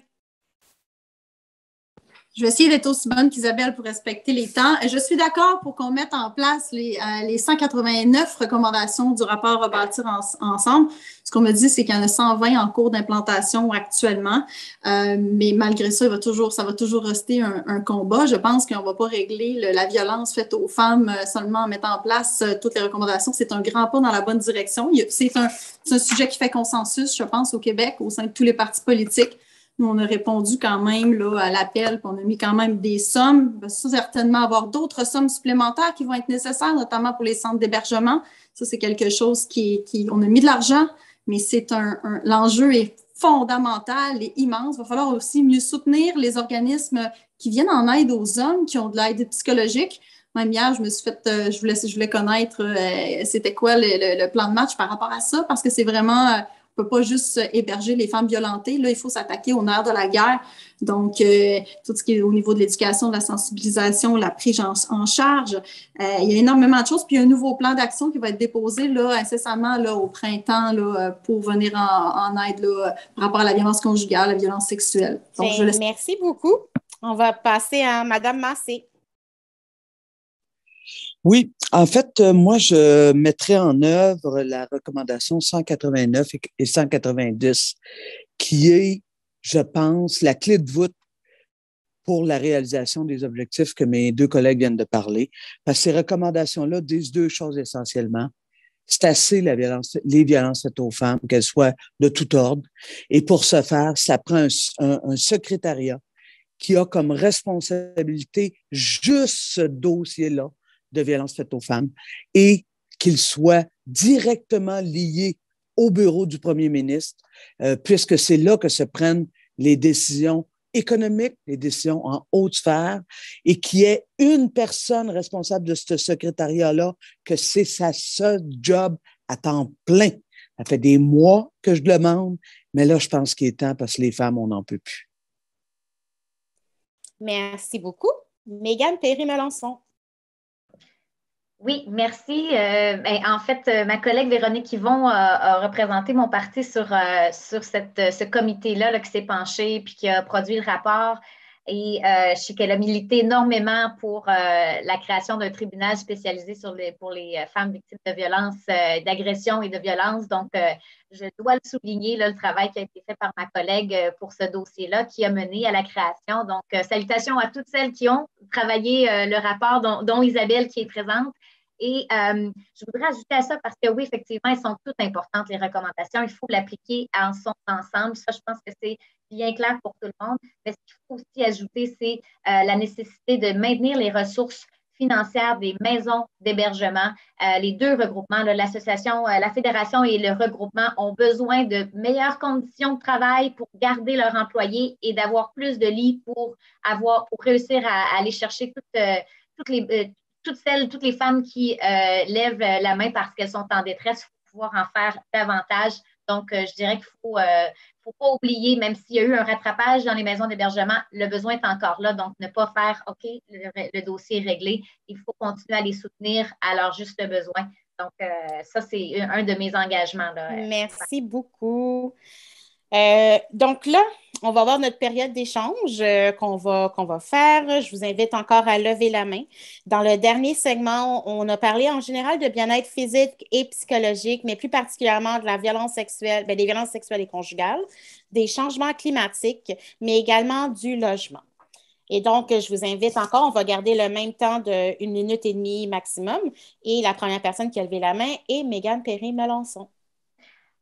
Je vais essayer d'être aussi bonne qu'Isabelle pour respecter les temps. Je suis d'accord pour qu'on mette en place les 189 recommandations du rapport Rebâtir ensemble. Ce qu'on me dit, c'est qu'il y en a 120 en cours d'implantation actuellement. Mais malgré ça, ça va toujours rester un combat. Je pense qu'on ne va pas régler la violence faite aux femmes seulement en mettant en place toutes les recommandations. C'est un grand pas dans la bonne direction. C'est un sujet qui fait consensus, je pense, au Québec, au sein de tous les partis politiques. Nous, on a répondu quand même là, à l'appel, puis on a mis quand même des sommes. Il va certainement avoir d'autres sommes supplémentaires qui vont être nécessaires, notamment pour les centres d'hébergement. Ça, c'est quelque chose on a mis de l'argent, mais l'enjeu est fondamental et immense. Il va falloir aussi mieux soutenir les organismes qui viennent en aide aux hommes qui ont de l'aide psychologique. Même hier, je me suis fait, je voulais connaître c'était quoi le plan de match par rapport à ça, parce que c'est vraiment... On ne peut pas juste héberger les femmes violentées. Là, il faut s'attaquer au nerf de la guerre. Donc, tout ce qui est au niveau de l'éducation, de la sensibilisation, la prise en charge. Il y a énormément de choses. Puis, il y a un nouveau plan d'action qui va être déposé là, incessamment là, au printemps là, pour venir en aide là, par rapport à la violence conjugale, la violence sexuelle. Donc, Merci beaucoup. On va passer à Mme Massé. Oui, en fait, moi, je mettrais en œuvre la recommandation 189 et 190, qui est, je pense, la clé de voûte pour la réalisation des objectifs que mes deux collègues viennent de parler. Parce que ces recommandations-là disent deux choses essentiellement. C'est assez les violences faites aux femmes, qu'elles soient de tout ordre. Et pour ce faire, ça prend un secrétariat qui a comme responsabilité juste ce dossier-là de violences faites aux femmes et qu'il soit directement lié au bureau du premier ministre, puisque c'est là que se prennent les décisions économiques, les décisions en haute sphère, et qu'il y ait une personne responsable de ce secrétariat-là, que c'est sa seule job à temps plein. Ça fait des mois que je demande, mais là, je pense qu'il est temps parce que les femmes, on n'en peut plus. Merci beaucoup. Mégane Perry-Melançon. Oui, merci. En fait, ma collègue Véronique Yvon a représenté mon parti sur ce comité-là là, qui s'est penché puis qui a produit le rapport. Et je sais qu'elle a milité énormément pour la création d'un tribunal spécialisé pour les femmes victimes de violences, d'agressions et de violences. Donc, je dois le souligner, là, le travail qui a été fait par ma collègue pour ce dossier-là qui a mené à la création. Donc, salutations à toutes celles qui ont travaillé le rapport, dont Isabelle qui est présente. Et je voudrais ajouter à ça parce que oui, effectivement, elles sont toutes importantes, les recommandations. Il faut l'appliquer ensemble. Ça, je pense que c'est bien clair pour tout le monde. Mais ce qu'il faut aussi ajouter, c'est la nécessité de maintenir les ressources financières des maisons d'hébergement. Les deux regroupements, l'association, la fédération et le regroupement ont besoin de meilleures conditions de travail pour garder leurs employés et d'avoir plus de lits pour réussir à aller chercher toutes les femmes qui lèvent la main parce qu'elles sont en détresse, il faut pouvoir en faire davantage. Donc, je dirais qu'il ne faut pas oublier, même s'il y a eu un rattrapage dans les maisons d'hébergement, le besoin est encore là. Donc, ne pas faire, OK, le dossier est réglé. Il faut continuer à les soutenir à leur juste besoin. Donc, ça, c'est un de mes engagements. Là. Merci beaucoup. Donc là, on va avoir notre période d'échange qu'on va faire. Je vous invite encore à lever la main. Dans le dernier segment, on a parlé en général de bien-être physique et psychologique, mais plus particulièrement de la violence sexuelle, des violences sexuelles et conjugales, des changements climatiques, mais également du logement. Et donc, je vous invite encore, on va garder le même temps de 1 minute et demie maximum. Et la première personne qui a levé la main est Mégane Perry-Melançon.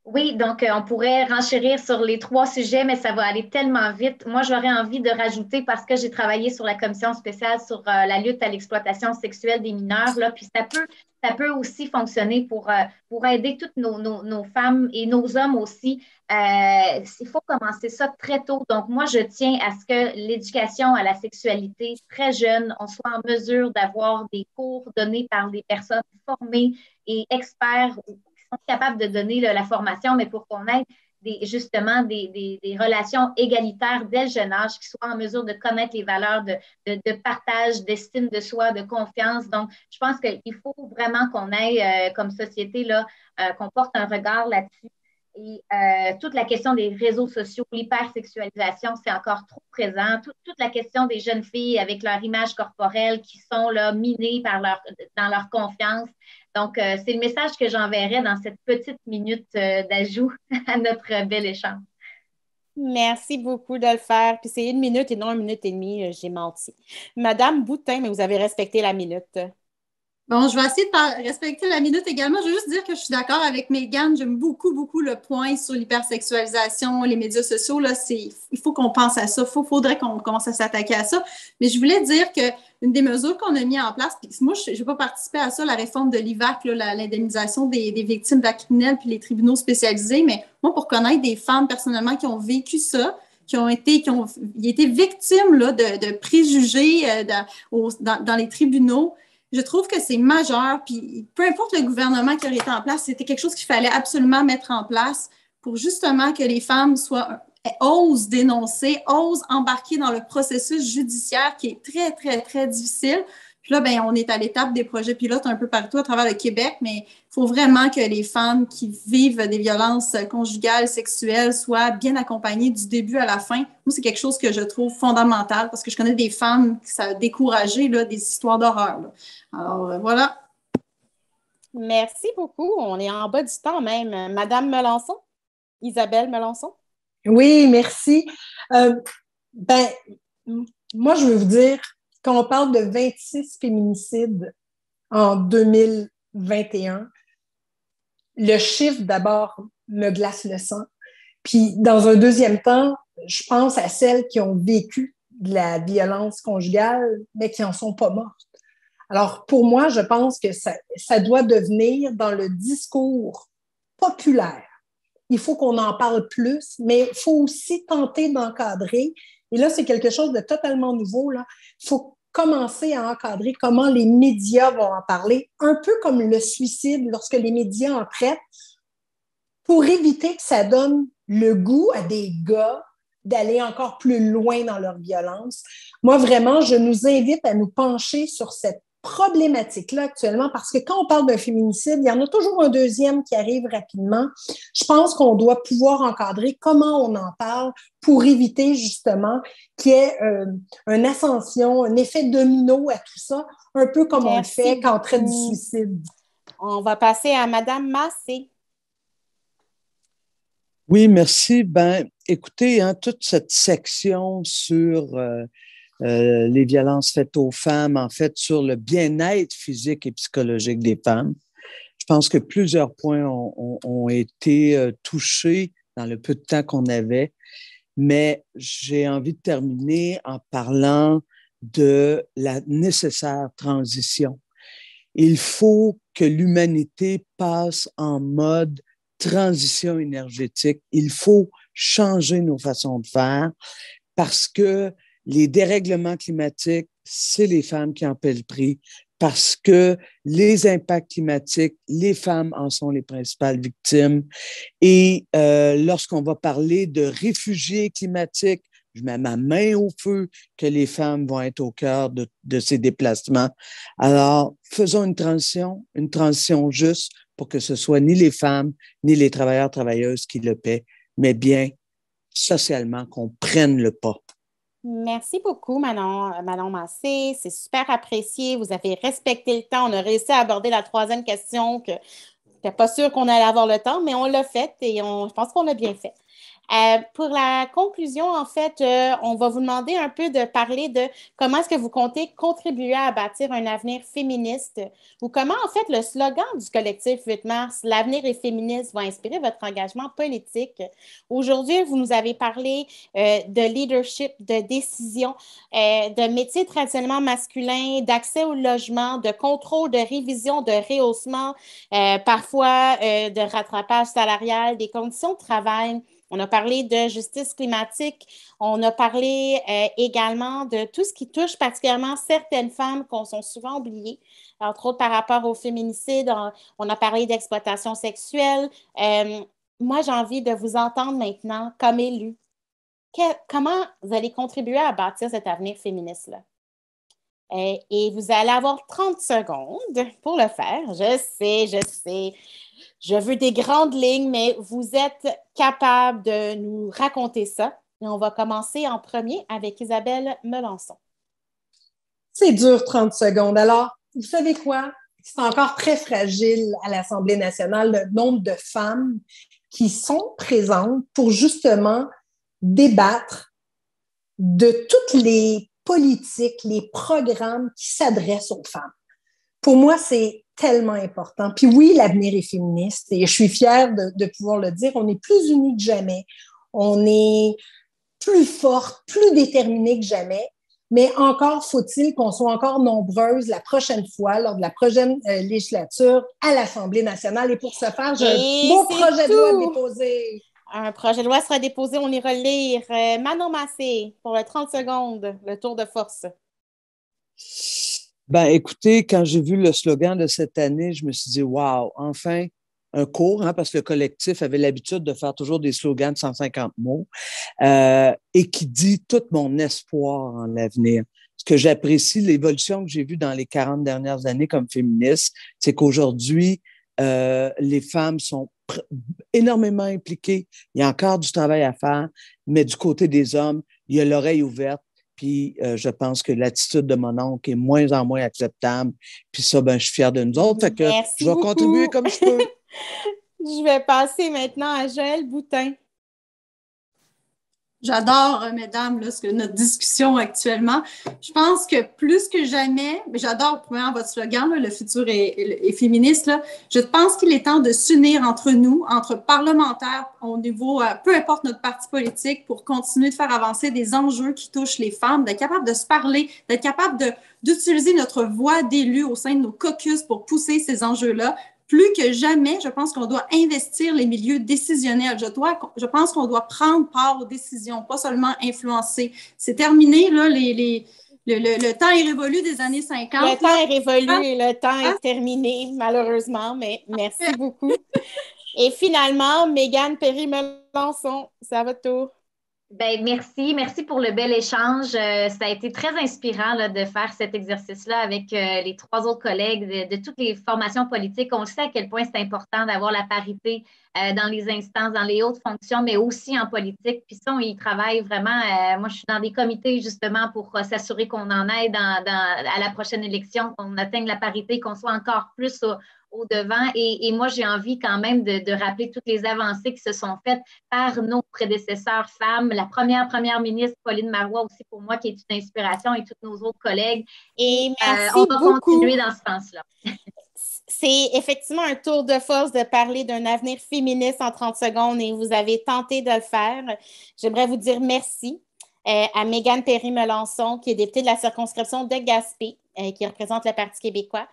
Oui, donc on pourrait renchérir sur les 3 sujets, mais ça va aller tellement vite. Moi, j'aurais envie de rajouter, parce que j'ai travaillé sur la commission spéciale sur la lutte à l'exploitation sexuelle des mineurs, là, puis ça peut aussi fonctionner pour aider toutes nos femmes et nos hommes aussi. Il faut commencer ça très tôt. Donc, moi, je tiens à ce que l'éducation à la sexualité très jeune, on soit en mesure d'avoir des cours donnés par des personnes formées et experts sont capables de donner la formation, mais pour qu'on ait justement des relations égalitaires dès le jeune âge, qui soient en mesure de connaître les valeurs de partage, d'estime de soi, de confiance. Donc, je pense qu'il faut vraiment qu'on ait, comme société, là, qu'on porte un regard là-dessus. Et toute la question des réseaux sociaux, l'hypersexualisation, c'est encore trop présent. Toute la question des jeunes filles avec leur image corporelle qui sont là, minées dans leur confiance. Donc, c'est le message que j'enverrai dans cette petite minute d'ajout à notre bel échange. Merci beaucoup de le faire. Puis c'est 1 minute et non 1 minute et demie, j'ai menti. Madame Boutin, mais vous avez respecté la minute. Bon, je vais essayer de respecter la minute également. Je veux juste dire que je suis d'accord avec Mégane. J'aime beaucoup, beaucoup le point sur l'hypersexualisation, les médias sociaux. Là, il faut qu'on pense à ça. Faudrait qu'on commence à s'attaquer à ça. Mais je voulais dire qu'une des mesures qu'on a mis en place, puis moi, je n'ai pas participé à ça, la réforme de l'IVAC, l'indemnisation des victimes d'actes criminels puis les tribunaux spécialisés. Mais moi, pour connaître des femmes personnellement qui ont vécu ça, qui ont été victimes là, de préjugés dans les tribunaux, je trouve que c'est majeur, puis peu importe le gouvernement qui aurait été en place, c'était quelque chose qu'il fallait absolument mettre en place pour justement que les femmes osent dénoncer, osent embarquer dans le processus judiciaire qui est très, très, très difficile. Puis là, on est à l'étape des projets pilotes un peu partout à travers le Québec, mais il faut vraiment que les femmes qui vivent des violences conjugales, sexuelles, soient bien accompagnées du début à la fin. Moi, c'est quelque chose que je trouve fondamental parce que je connais des femmes qui ça a découragé là, des histoires d'horreur. Là. Alors, voilà. Merci beaucoup. On est en bas du temps même. Madame Melançon, Isabelle Melançon. Oui, merci. Moi, je veux vous dire, quand on parle de 26 féminicides en 2021, le chiffre, d'abord, me glace le sang. Puis, dans un deuxième temps, je pense à celles qui ont vécu de la violence conjugale, mais qui n'en sont pas mortes. Alors, pour moi, je pense que ça doit devenir dans le discours populaire. Il faut qu'on en parle plus, mais il faut aussi tenter d'encadrer. Et là, c'est quelque chose de totalement nouveau. Il faut commencer à encadrer comment les médias vont en parler, un peu comme le suicide lorsque les médias en traitent, pour éviter que ça donne le goût à des gars d'aller encore plus loin dans leur violence. Moi, vraiment, je nous invite à nous pencher sur cette problématique-là actuellement, parce que quand on parle d'un féminicide, il y en a toujours un deuxième qui arrive rapidement. Je pense qu'on doit pouvoir encadrer comment on en parle pour éviter justement qu'il y ait une ascension, un effet domino à tout ça, un peu comme on le fait quand on traite du suicide. On va passer à Madame Massé. Oui, merci. Écoutez, toute cette section sur les violences faites aux femmes, en fait, sur le bien-être physique et psychologique des femmes. Je pense que plusieurs points ont été touchés dans le peu de temps qu'on avait, mais j'ai envie de terminer en parlant de la nécessaire transition. Il faut que l'humanité passe en mode transition énergétique. Il faut changer nos façons de faire parce que les dérèglements climatiques, c'est les femmes qui en paient le prix parce que les impacts climatiques, les femmes en sont les principales victimes. Et lorsqu'on va parler de réfugiés climatiques, je mets ma main au feu que les femmes vont être au cœur de ces déplacements. Alors, faisons une transition juste pour que ce soit ni les femmes, ni les travailleurs, travailleuses qui le paient, mais bien socialement qu'on prenne le pas. Merci beaucoup, Manon Massé. C'est super apprécié. Vous avez respecté le temps. On a réussi à aborder la troisième question que je n'étais pas sûre qu'on allait avoir le temps, mais on l'a fait et je pense qu'on l'a bien fait. Pour la conclusion, en fait, on va vous demander un peu de parler de comment est-ce que vous comptez contribuer à bâtir un avenir féministe ou comment, en fait, le slogan du collectif 8 mars, l'avenir est féministe, va inspirer votre engagement politique. Aujourd'hui, vous nous avez parlé de leadership, de décision, de métiers traditionnellement masculins, d'accès au logement, de contrôle, de révision, de rehaussement, parfois de rattrapage salarial, des conditions de travail. On a parlé de justice climatique. On a parlé également de tout ce qui touche particulièrement certaines femmes qu'on sont souvent oubliées, entre autres par rapport au féminicide. On a parlé d'exploitation sexuelle. Moi, j'ai envie de vous entendre maintenant comme élue. Comment vous allez contribuer à bâtir cet avenir féministe-là? Et vous allez avoir 30 secondes pour le faire. Je sais. Je veux des grandes lignes, mais vous êtes capable de nous raconter ça. Et on va commencer en premier avec Isabelle Melançon. C'est dur, 30 secondes. Alors, vous savez quoi? C'est encore très fragile à l'Assemblée nationale, le nombre de femmes qui sont présentes pour justement débattre de toutes les politiques, les programmes qui s'adressent aux femmes. Pour moi, c'est tellement important. Puis oui, l'avenir est féministe et je suis fière de pouvoir le dire. On est plus unis que jamais. On est plus forte, plus déterminée que jamais. Mais encore faut-il qu'on soit encore nombreuses la prochaine fois, lors de la prochaine législature à l'Assemblée nationale. Et pour ce faire, j'ai un beau projet de loi déposé. Un projet de loi sera déposé, on ira le lire. Manon Massé, pour le 30 secondes, le tour de force. Ben, écoutez, quand j'ai vu le slogan de cette année, je me suis dit, wow, enfin, un cours, parce que le collectif avait l'habitude de faire toujours des slogans de 150 mots, et qui dit tout mon espoir en l'avenir. Ce que j'apprécie, l'évolution que j'ai vue dans les 40 dernières années comme féministe, c'est qu'aujourd'hui, les femmes sont énormément impliquées. Il y a encore du travail à faire, mais du côté des hommes, il y a l'oreille ouverte. Puis je pense que l'attitude de mon oncle est moins en moins acceptable. Puis ça, ben, je suis fière de nous autres. Fait que Merci je vais beaucoup. contribuer comme je peux. Je vais passer maintenant à Joëlle Boutin. J'adore, mesdames, là, notre discussion actuellement. Je pense que plus que jamais, j'adore premièrement votre slogan, là, le futur est féministe. Là. Je pense qu'il est temps de s'unir entre nous, entre parlementaires au niveau, peu importe notre parti politique, pour continuer de faire avancer des enjeux qui touchent les femmes, d'être capable de se parler, d'être capable d'utiliser notre voix d'élus au sein de nos caucus pour pousser ces enjeux-là. Plus que jamais, je pense qu'on doit investir les milieux décisionnels. Je pense qu'on doit prendre part aux décisions, pas seulement influencer. C'est terminé, là, le temps est révolu des années 50. Le temps est révolu, le temps est terminé, malheureusement, mais merci beaucoup. Et finalement, Mégane Perry-Melançon, c'est à votre tour. Ben, merci pour le bel échange. Ça a été très inspirant là, de faire cet exercice-là avec les 3 autres collègues de toutes les formations politiques. On sait à quel point c'est important d'avoir la parité dans les instances, dans les hautes fonctions, mais aussi en politique. Puis ça, on y travaille vraiment. Moi, je suis dans des comités justement pour s'assurer qu'on en aille à la prochaine élection, qu'on atteigne la parité, qu'on soit encore plus au devant. Et moi, j'ai envie quand même de rappeler toutes les avancées qui se sont faites par nos prédécesseurs femmes. La première ministre, Pauline Marois, aussi pour moi, qui est une inspiration, et tous nos autres collègues. Et merci on va beaucoup. continuer dans ce sens-là. C'est effectivement un tour de force de parler d'un avenir féministe en 30 secondes et vous avez tenté de le faire. J'aimerais vous dire merci à Mégane Perry-Melançon, qui est députée de la circonscription de Gaspé, qui représente le Parti québécois.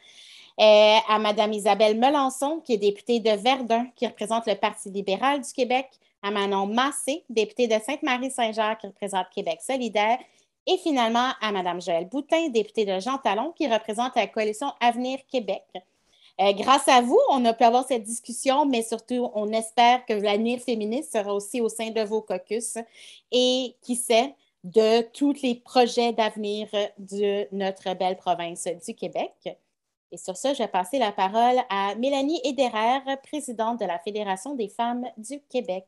À Mme Isabelle Melançon, qui est députée de Verdun, qui représente le Parti libéral du Québec, à Manon Massé, députée de Sainte-Marie-Saint-Jacques, qui représente Québec solidaire, et finalement à Mme Joëlle Boutin, députée de Jean Talon, qui représente la coalition Avenir Québec. Grâce à vous, on a pu avoir cette discussion, mais surtout, on espère que l'avenir féministe sera aussi au sein de vos caucus et, qui sait, de tous les projets d'avenir de notre belle province du Québec. Et sur ça, je vais passer la parole à Mélanie Ederer, présidente de la Fédération des femmes du Québec.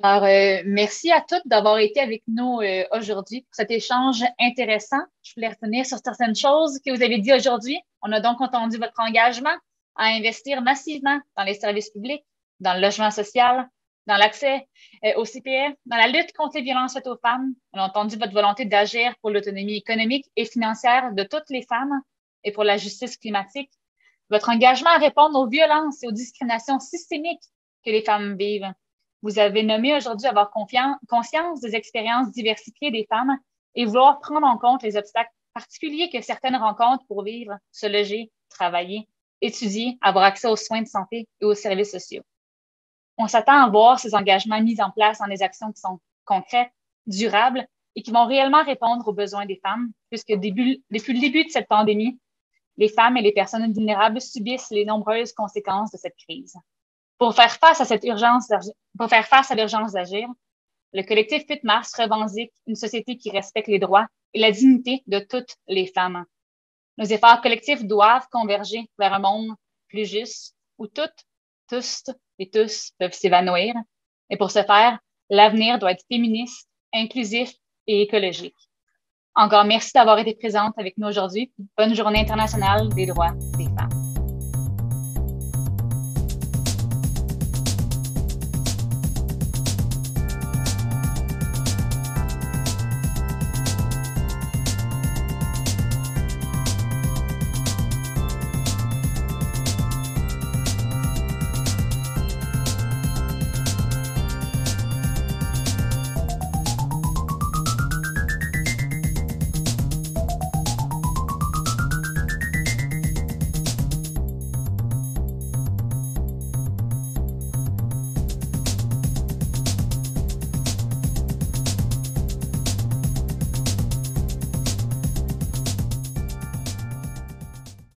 Alors, merci à toutes d'avoir été avec nous aujourd'hui pour cet échange intéressant. Je voulais retenir sur certaines choses que vous avez dit aujourd'hui. On a donc entendu votre engagement à investir massivement dans les services publics, dans le logement social, dans l'accès au CPE, dans la lutte contre les violences faites aux femmes. On a entendu votre volonté d'agir pour l'autonomie économique et financière de toutes les femmes et pour la justice climatique. Votre engagement à répondre aux violences et aux discriminations systémiques que les femmes vivent. Vous avez nommé aujourd'hui avoir conscience des expériences diversifiées des femmes et vouloir prendre en compte les obstacles particuliers que certaines rencontrent pour vivre, se loger, travailler, étudier, avoir accès aux soins de santé et aux services sociaux. On s'attend à voir ces engagements mis en place dans des actions qui sont concrètes, durables et qui vont réellement répondre aux besoins des femmes, puisque depuis le début de cette pandémie, les femmes et les personnes vulnérables subissent les nombreuses conséquences de cette crise. Pour faire face à l'urgence d'agir, le collectif FUTMARS revendique une société qui respecte les droits et la dignité de toutes les femmes. Nos efforts collectifs doivent converger vers un monde plus juste où toutes, tous et tous peuvent s'évanouir. Et pour ce faire, l'avenir doit être féministe, inclusif et écologique. Encore merci d'avoir été présente avec nous aujourd'hui. Bonne journée internationale des droits des femmes.